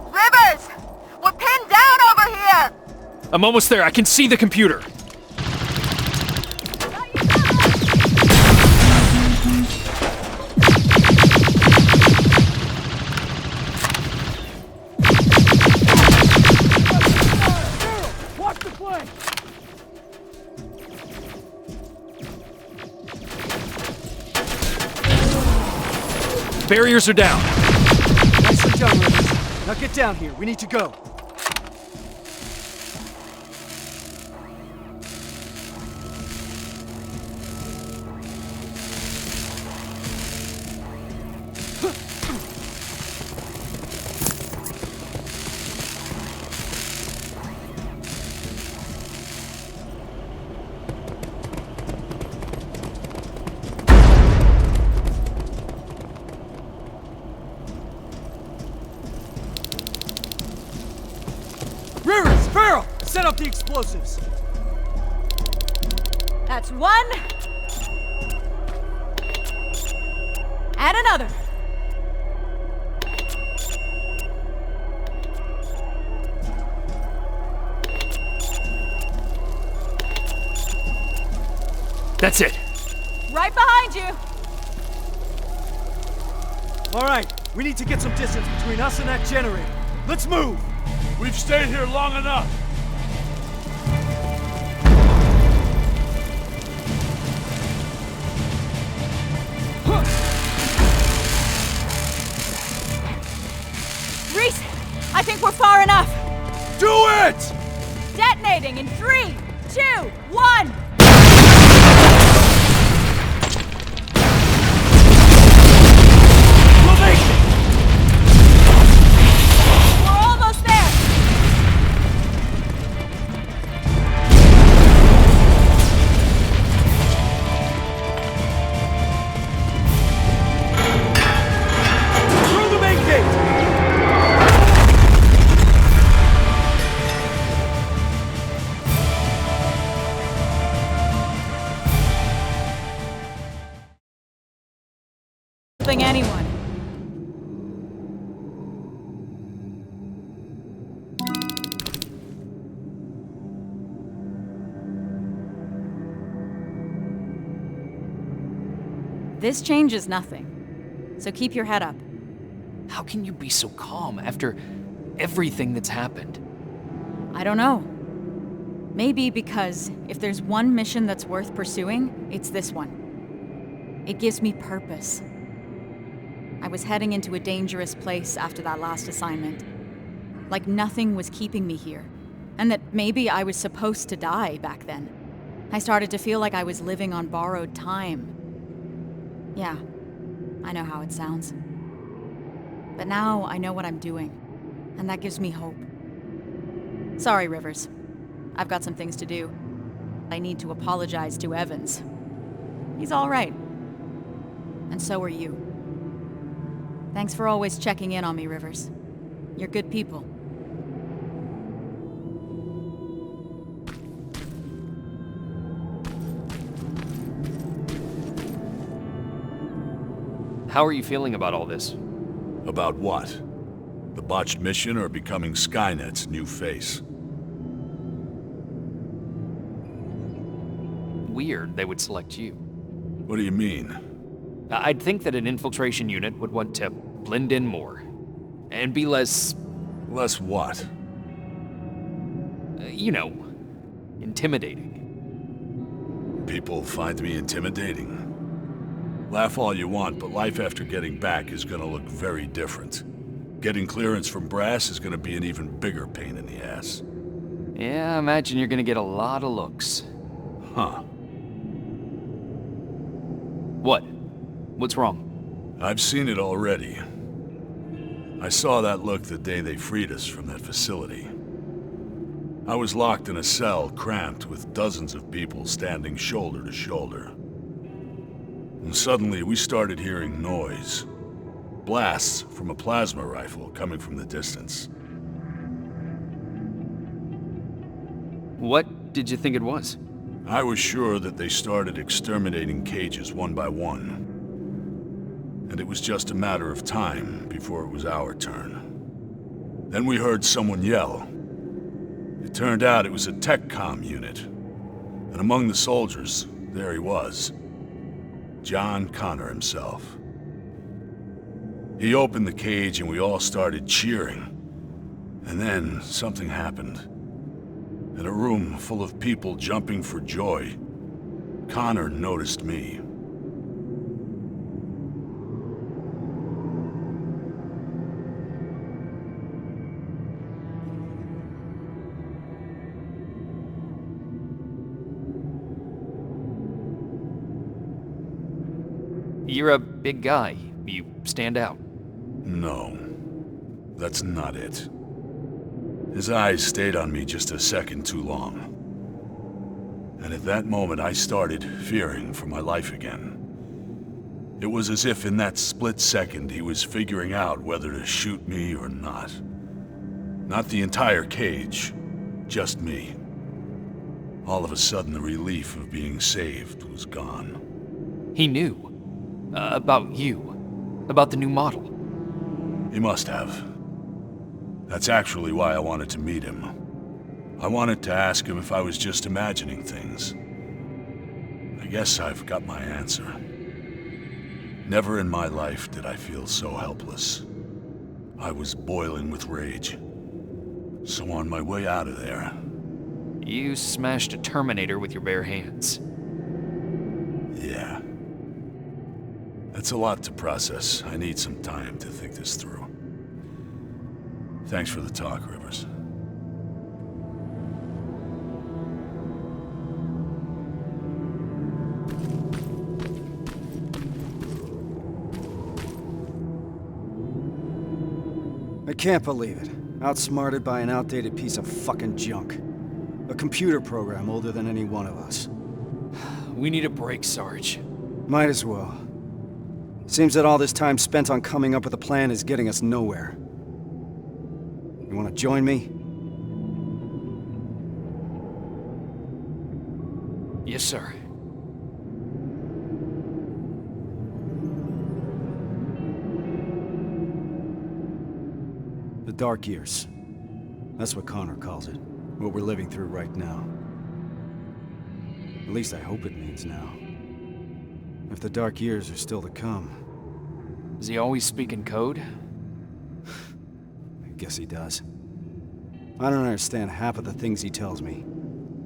Rivers! We're pinned down over here! I'm almost there. I can see the computer. Watch the flame! Barriers are down. Nicely done, Rivers. Now get down here. We need to go. Set up the explosives! That's one. And another. That's it. Right behind you. All right, we need to get some distance between us and that generator. Let's move! We've stayed here long enough. Reese, I think we're far enough. Do it! Detonating in 3, 2, 1. We'll make it! We're almost there. Through the main gate! Anyone. This changes nothing, so keep your head up. How can you be so calm after everything that's happened? I don't know. Maybe because if there's one mission that's worth pursuing, it's this one. It gives me purpose. I was heading into a dangerous place after that last assignment. Like nothing was keeping me here, and that maybe I was supposed to die back then. I started to feel like I was living on borrowed time. Yeah, I know how it sounds. But now I know what I'm doing, and that gives me hope. Sorry, Rivers. I've got some things to do. I need to apologize to Evans. He's all right. And so are you. Thanks for always checking in on me, Rivers. You're good people. How are you feeling about all this? About what? The botched mission or becoming Skynet's new face? Weird they would select you. What do you mean? I'd think that an infiltration unit would want to blend in more. And be less... Less what? You know, intimidating. People find me intimidating. Laugh all you want, but life after getting back is gonna look very different. Getting clearance from Brass is gonna be an even bigger pain in the ass. Yeah, I imagine you're gonna get a lot of looks. Huh. What? What's wrong? I've seen it already. I saw that look the day they freed us from that facility. I was locked in a cell, cramped, with dozens of people standing shoulder to shoulder. And suddenly, we started hearing noise. Blasts from a plasma rifle coming from the distance. What did you think it was? I was sure that they started exterminating cages one by one. And it was just a matter of time before it was our turn. Then we heard someone yell. It turned out it was a tech-comm unit. And among the soldiers, there he was. John Connor himself. He opened the cage and we all started cheering. And then something happened. In a room full of people jumping for joy, Connor noticed me. You're a big guy. You stand out. No, that's not it. His eyes stayed on me just a second too long. And at that moment, I started fearing for my life again. It was as if in that split second, he was figuring out whether to shoot me or not. Not the entire cage, Just me. All of a sudden, the relief of being saved was gone. He knew. About you. About the new model. He must have. That's actually why I wanted to meet him. I wanted to ask him if I was just imagining things. I guess I've got my answer. Never in my life did I feel so helpless. I was boiling with rage. So on my way out of there... You smashed a Terminator with your bare hands. Yeah. That's a lot to process. I need some time to think this through. Thanks for the talk, Rivers. I can't believe it. Outsmarted by an outdated piece of fucking junk. A computer program older than any one of us. We need a break, Sarge. Might as well. Seems that all this time spent on coming up with a plan is getting us nowhere. You want to join me? Yes, sir. The dark years. That's what Connor calls it. What we're living through right now. At least I hope it means now. If the dark years are still to come. Does he always speak in code? I guess he does. I don't understand half of the things he tells me.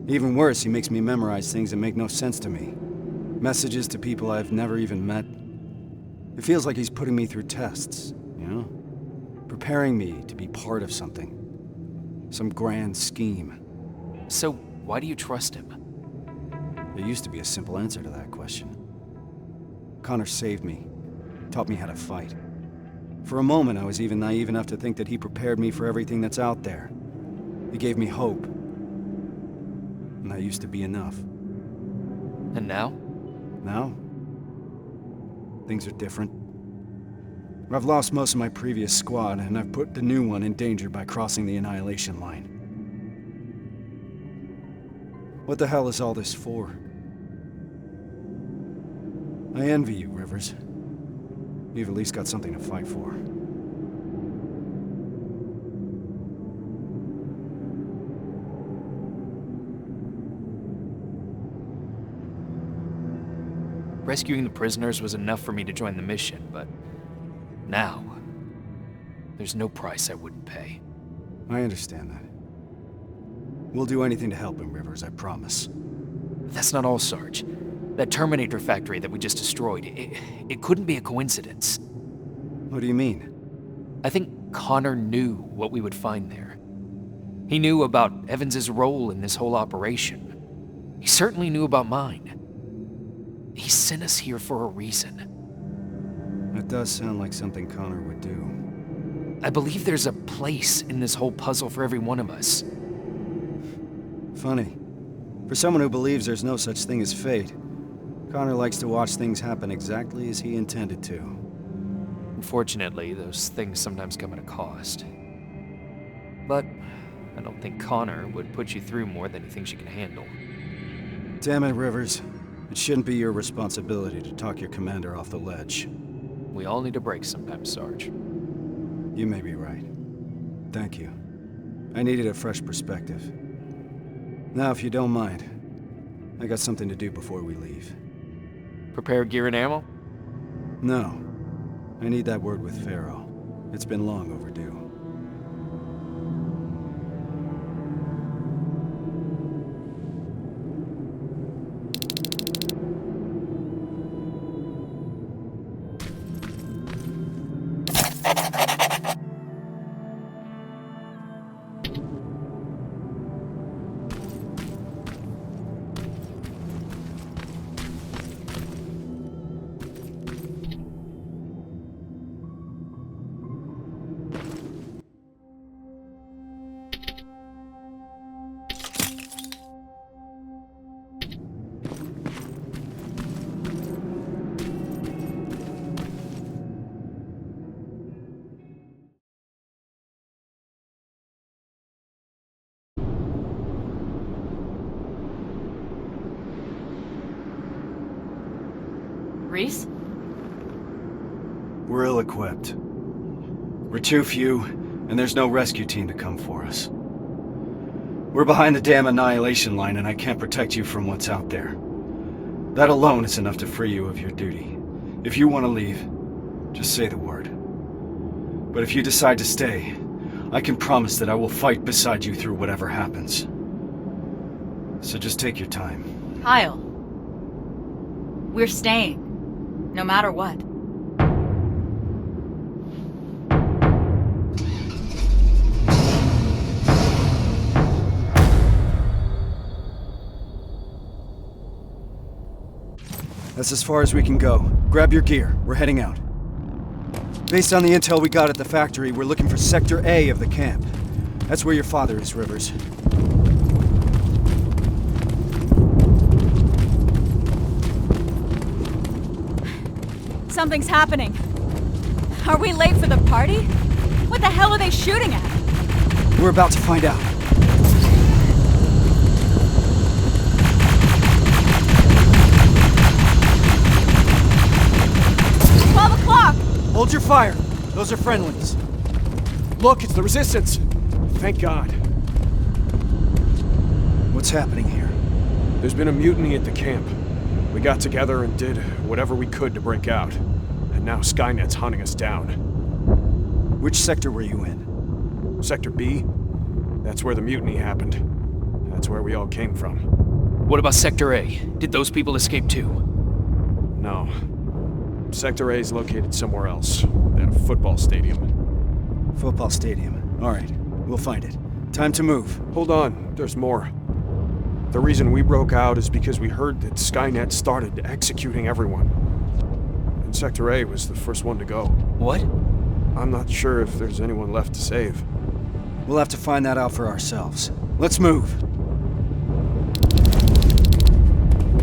Even worse, he makes me memorize things that make no sense to me. Messages to people I've never even met. It feels like he's putting me through tests, you know? Preparing me to be part of something. Some grand scheme. So, why do you trust him? There used to be a simple answer to that question. Connor saved me. Taught me how to fight. For a moment, I was even naive enough to think that he prepared me for everything that's out there. He gave me hope. And that used to be enough. And now? Now? Things are different. I've lost most of my previous squad, and I've put the new one in danger by crossing the Annihilation Line. What the hell is all this for? I envy you, Rivers. You've at least got something to fight for. Rescuing the prisoners was enough for me to join the mission, but now, there's no price I wouldn't pay. I understand that. We'll do anything to help him, Rivers, I promise. That's not all, Sarge. That Terminator factory that we just destroyed, it couldn't be a coincidence. What do you mean? I think Connor knew what we would find there. He knew about Evans's role in this whole operation. He certainly knew about mine. He sent us here for a reason. That does sound like something Connor would do. I believe there's a place in this whole puzzle for every one of us. Funny. For someone who believes there's no such thing as fate, Connor likes to watch things happen exactly as he intended to. Unfortunately, those things sometimes come at a cost. But I don't think Connor would put you through more than he thinks you can handle. Damn it, Rivers. It shouldn't be your responsibility to talk your commander off the ledge. We all need a break sometimes, Sarge. You may be right. Thank you. I needed a fresh perspective. Now, if you don't mind, I got something to do before we leave. Prepare gear and ammo? No. I need that word with Pharaoh. It's been long overdue. Reese? We're ill-equipped. We're too few, and there's no rescue team to come for us. We're behind the damn Annihilation Line, and I can't protect you from what's out there. That alone is enough to free you of your duty. If you want to leave, just say the word. But if you decide to stay, I can promise that I will fight beside you through whatever happens. So just take your time. Kyle. We're staying. No matter what. That's as far as we can go. Grab your gear. We're heading out. Based on the intel we got at the factory, we're looking for Sector A of the camp. That's where your father is, Rivers. Something's happening. Are we late for the party? What the hell are they shooting at? We're about to find out. Hold your fire. Those are friendlies. Look, it's the Resistance. Thank God. What's happening here? There's been a mutiny at the camp. We got together and did whatever we could to break out. And now Skynet's hunting us down. Which sector were you in? Sector B? That's where the mutiny happened. That's where we all came from. What about Sector A? Did those people escape too? No. Sector A is located somewhere else. At a football stadium. Football stadium. All right. We'll find it. Time to move. Hold on. There's more. The reason we broke out is because we heard that Skynet started executing everyone. And Sector A was the first one to go. What? I'm not sure if there's anyone left to save. We'll have to find that out for ourselves. Let's move.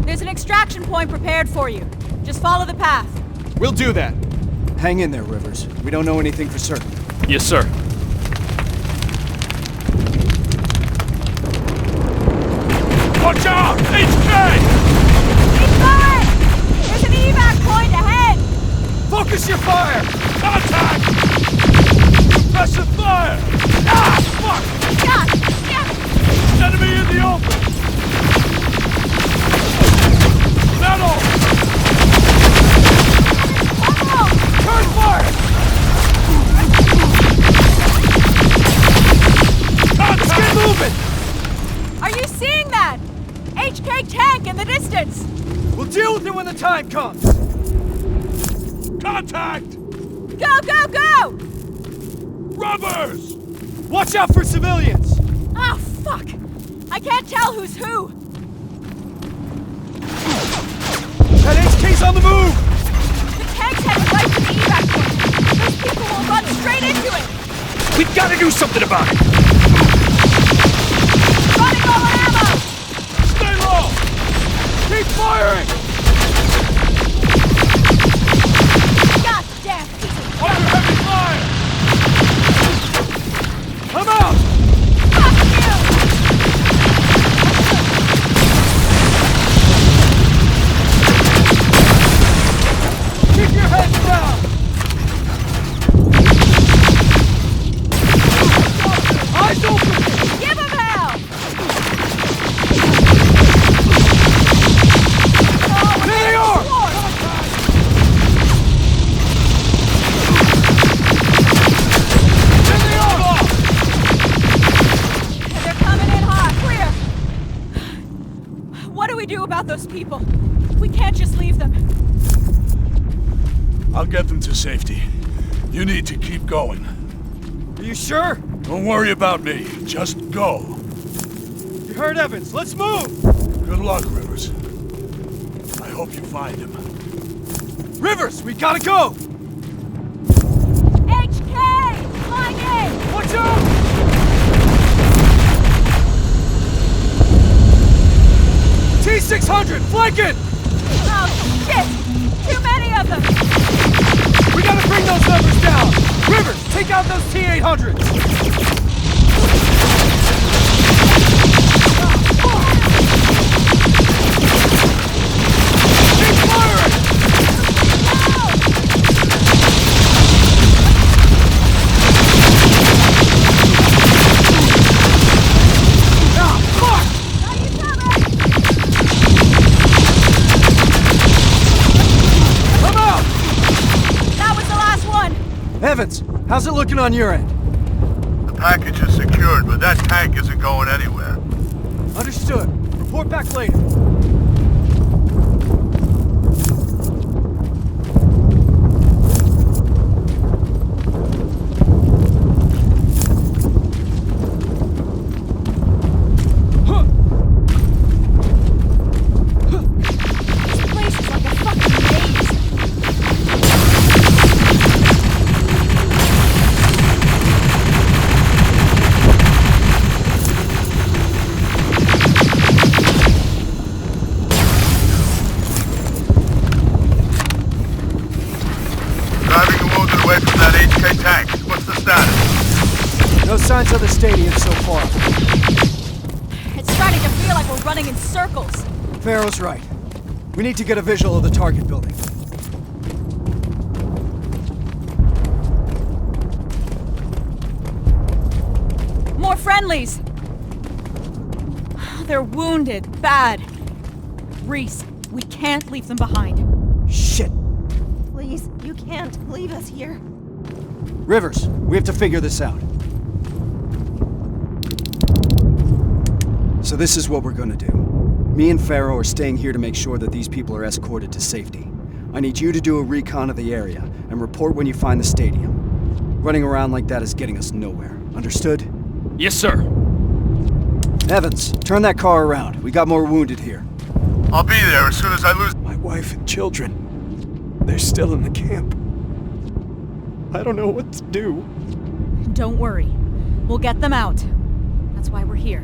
There's an extraction point prepared for you. Just follow the path. We'll do that. Hang in there, Rivers. We don't know anything for certain. Yes, sir. Watch out! HK! Keep going! There's an evac point ahead! Focus your fire! Contact! Suppressive fire! Ah! Fuck! God damn it! Enemy in the open! Metal! Turn fire! Let's get moving! Are you seeing that? HK tank in the distance! We'll deal with it when the time comes! Contact! Go, go, go! Robbers! Watch out for civilians! Oh, fuck! I can't tell who's who! That HK's on the move! The tank's headed right to the evac point! Those people will run straight into it! We've got to do something about it! Running low on ammo! Stay low! Keep firing! God damn! Under heavy fire! Come out! Fuck you! Keep your heads down! Eyes open! Give him hell! There they are! There they are! They're coming in hot. Clear! What do we do about those people? We can't just leave them. I'll get them to safety. You need to keep going. Are you sure? Don't worry about me. Just go. You heard Evans. Let's move! Good luck, Rivers. I hope you find him. Rivers, we gotta go! HK! Flying in! Watch out! T-600, flanking! Oh, shit! Too many of them! We gotta bring those numbers down! Rivers, take out those T-800s! Keep firing! Evans, how's it looking on your end? The package is secured, but that tank isn't going anywhere. Understood. Report back later. No signs of the stadium so far. It's starting to feel like we're running in circles. Farrow's right. We need to get a visual of the target building. More friendlies! They're wounded, bad. Reese, we can't leave them behind. Shit! Please, you can't leave us here. Rivers, we have to figure this out. So this is what we're gonna do. Me and Farrow are staying here to make sure that these people are escorted to safety. I need you to do a recon of the area and report when you find the stadium. Running around like that is getting us nowhere. Understood? Yes, sir. Evans, turn that car around. We got more wounded here. I'll be there as soon as I lose... My wife and children. They're still in the camp. I don't know what to do. Don't worry. We'll get them out. That's why we're here.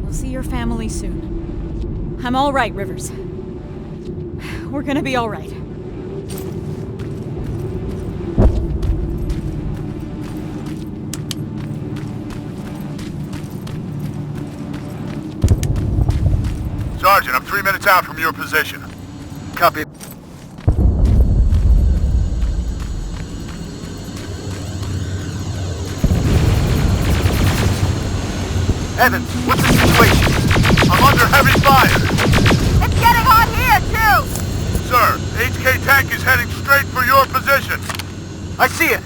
We'll see your family soon. I'm all right, Rivers. We're gonna be all right. Sergeant, I'm 3 minutes out from your position. Copy. Evans, what's the situation? I'm under heavy fire. It's getting hot here, too! Sir, HK tank is heading straight for your position. I see it.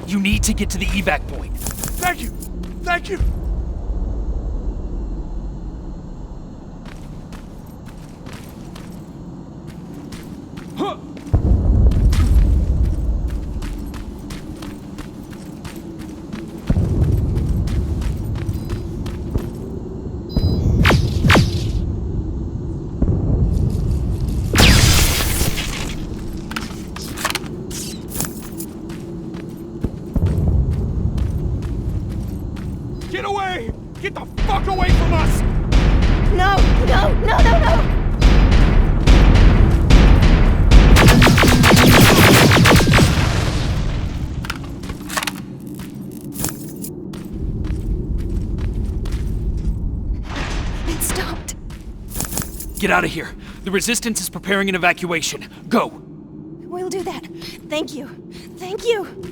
You need to get to the evac point. Thank you! Thank you! Get the fuck away from us! No, no, no, no, no! It stopped. Get out of here. The Resistance is preparing an evacuation. Go! We'll do that. Thank you. Thank you.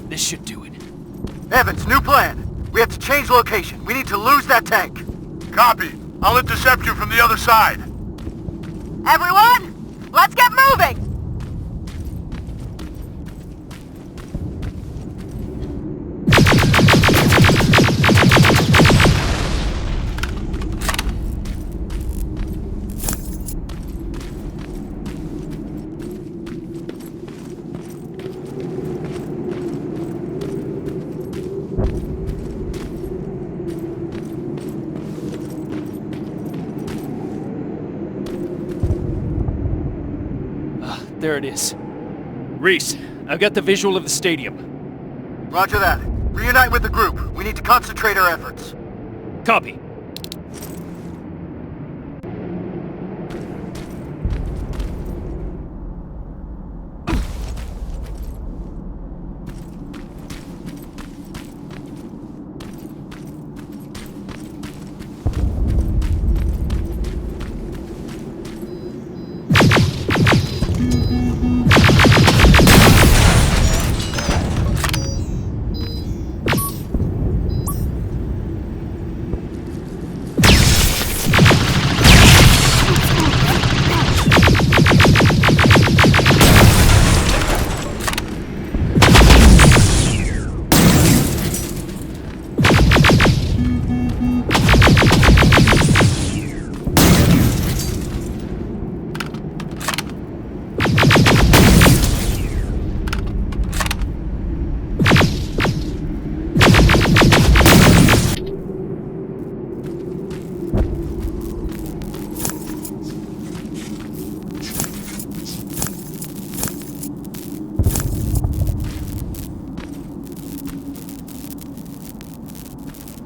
This should do it. Evans, new plan. We have to change location. We need to lose that tank. Copy. I'll intercept you from the other side. Everyone, let's get moving! There it is. Reese, I've got the visual of the stadium. Roger that. Reunite with the group. We need to concentrate our efforts. Copy.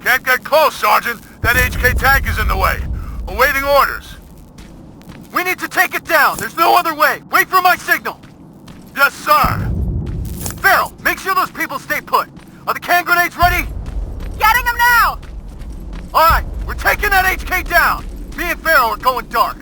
Can't get close, Sergeant. That HK tank is in the way. Awaiting orders. We need to take it down. There's no other way. Wait for my signal. Yes, sir. Farrell, make sure those people stay put. Are the can grenades ready? Getting them now! All right, we're taking that HK down. Me and Farrell are going dark.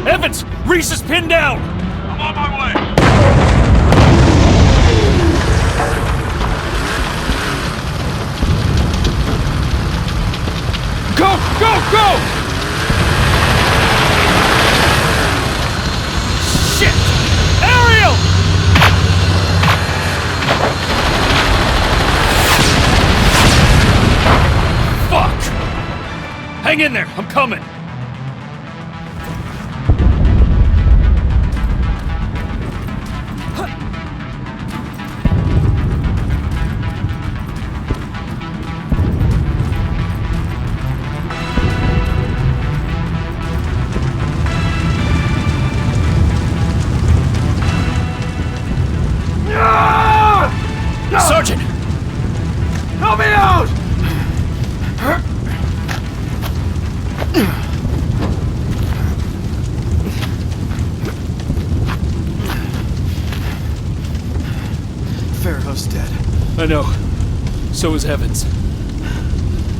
Evans! Reese is pinned down! I'm on my way. Go! Go! Go! Shit! Ariel! Hang in there, I'm coming! Sergeant! Help me out! Farrow's dead. I know. So is Evans.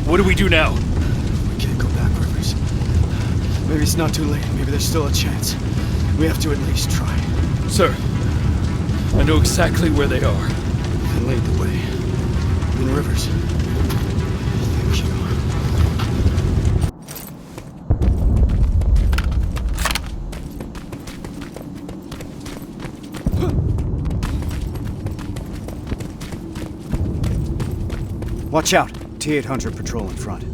What do we do now? We can't go back, Rivers. Maybe it's not too late. Maybe there's still a chance. We have to at least try. Sir, I know exactly where they are. And lead the way. Then Rivers. Thank you. Watch out! T-800 patrol in front.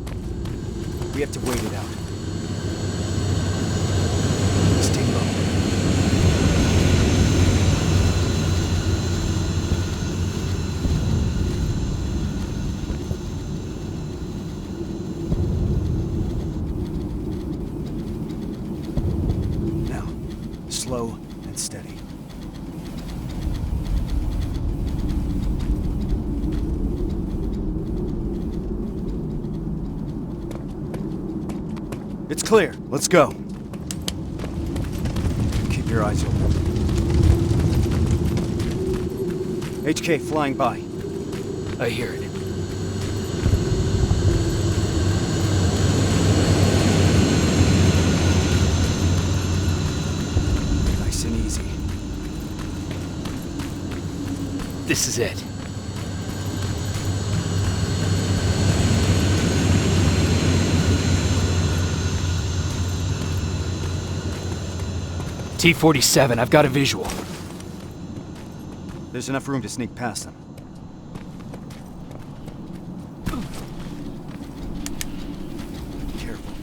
We have to wait it out. Stay low. Now, slow and steady. It's clear. Let's go. Keep your eyes open. HK flying by. I hear it. Nice and easy. This is it. T-47, I've got a visual. There's enough room to sneak past them. Careful.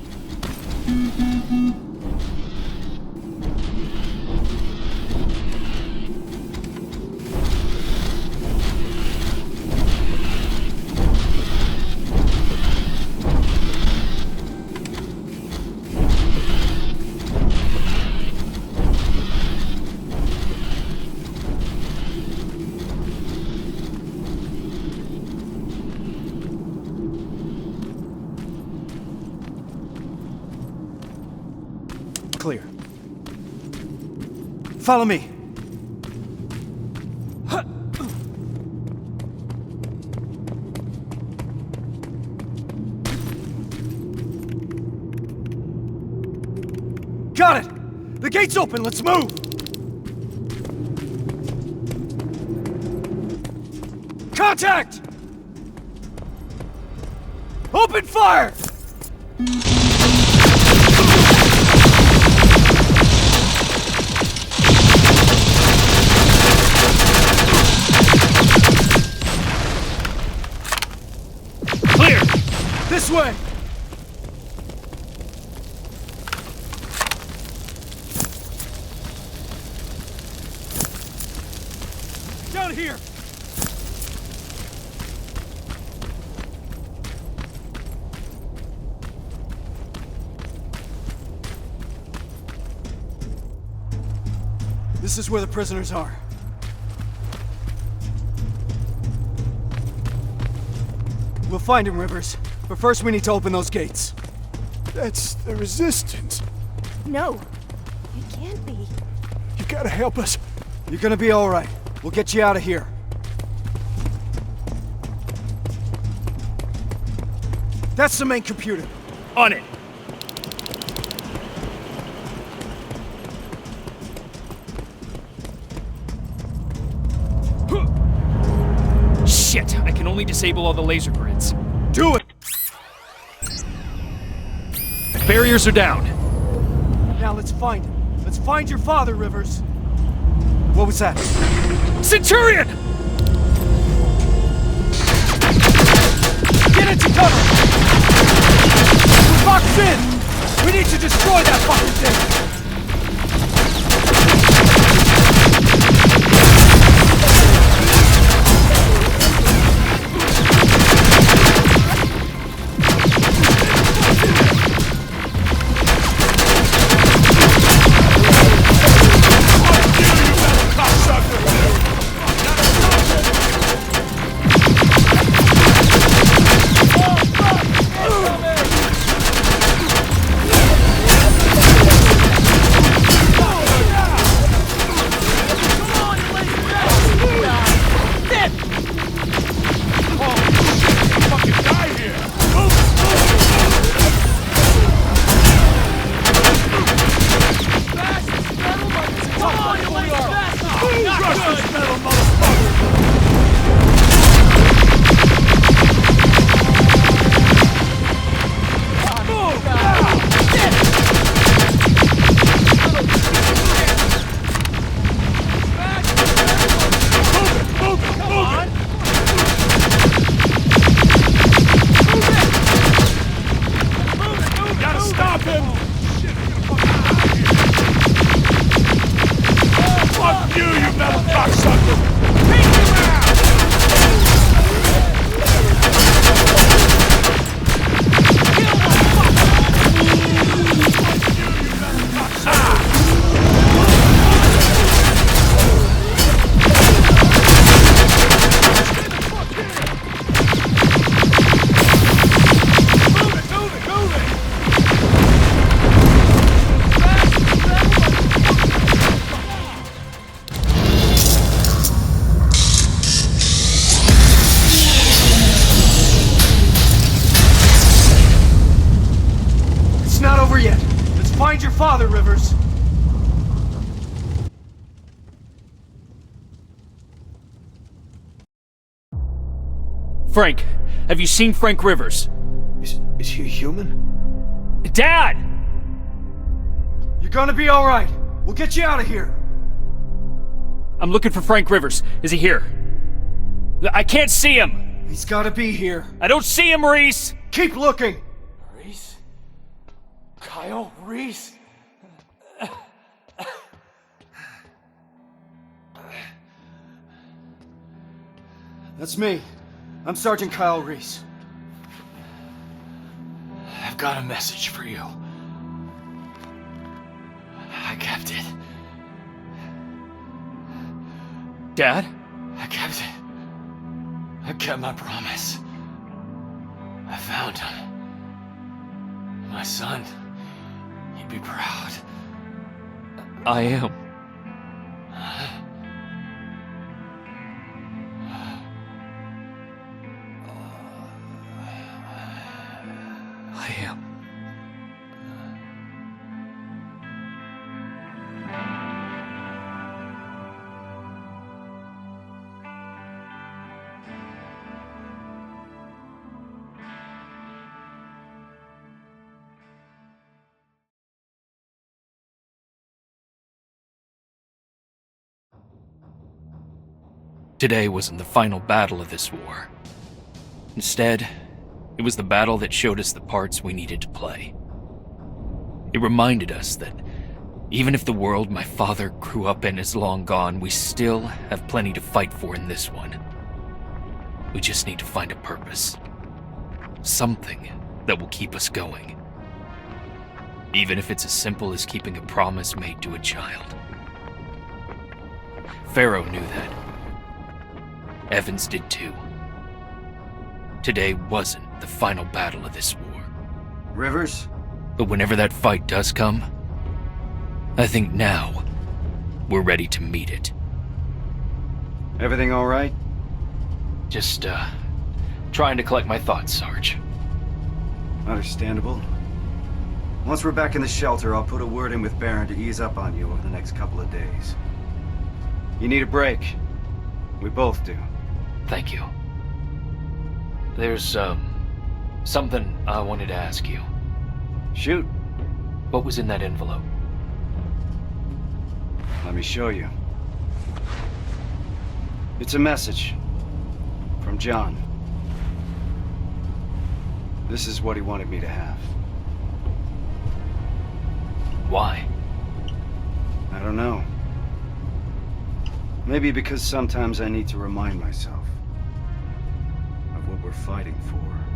Clear. Follow me. Got it! The gate's open, let's move! Contact! Open fire! Clear! This way! Down here! This is where the prisoners are. We'll find him, Rivers. But first we need to open those gates. That's the Resistance. No, it can't be. You gotta help us. You're gonna be all right. We'll get you out of here. That's the main computer. On it! Shit! I can only disable all the laser grids. Do it! Barriers are down. Now let's find him. Let's find your father, Rivers. What was that? Centurion! Get into cover! box in! We need to destroy that fucking thing! Find your father, Rivers! Frank, have you seen Frank Rivers? Is he a human? Dad! You're gonna be alright. We'll get you out of here. I'm looking for Frank Rivers. Is he here? I can't see him! He's gotta be here. I don't see him, Reese! Keep looking! Reese? Kyle Reese? That's me. I'm Sergeant Kyle Reese. I've got a message for you. I kept it. Dad? I kept it. I kept my promise. I found him. My son. He'd be proud. I am. I am. Today wasn't the final battle of this war. Instead, it was the battle that showed us the parts we needed to play. It reminded us that even if the world my father grew up in is long gone, we still have plenty to fight for in this one. We just need to find a purpose. Something that will keep us going. Even if it's as simple as keeping a promise made to a child. Pharaoh knew that. Evans did too. Today wasn't the final battle of this war. Rivers? But whenever that fight does come, I think now we're ready to meet it. Everything all right? Just, trying to collect my thoughts, Sarge. Understandable. Once we're back in the shelter, I'll put a word in with Baron to ease up on you over the next couple of days. You need a break. We both do. Thank you. There's, something I wanted to ask you. Shoot. What was in that envelope? Let me show you. It's a message. From John. This is what he wanted me to have. Why? I don't know. Maybe because sometimes I need to remind myself of what we're fighting for.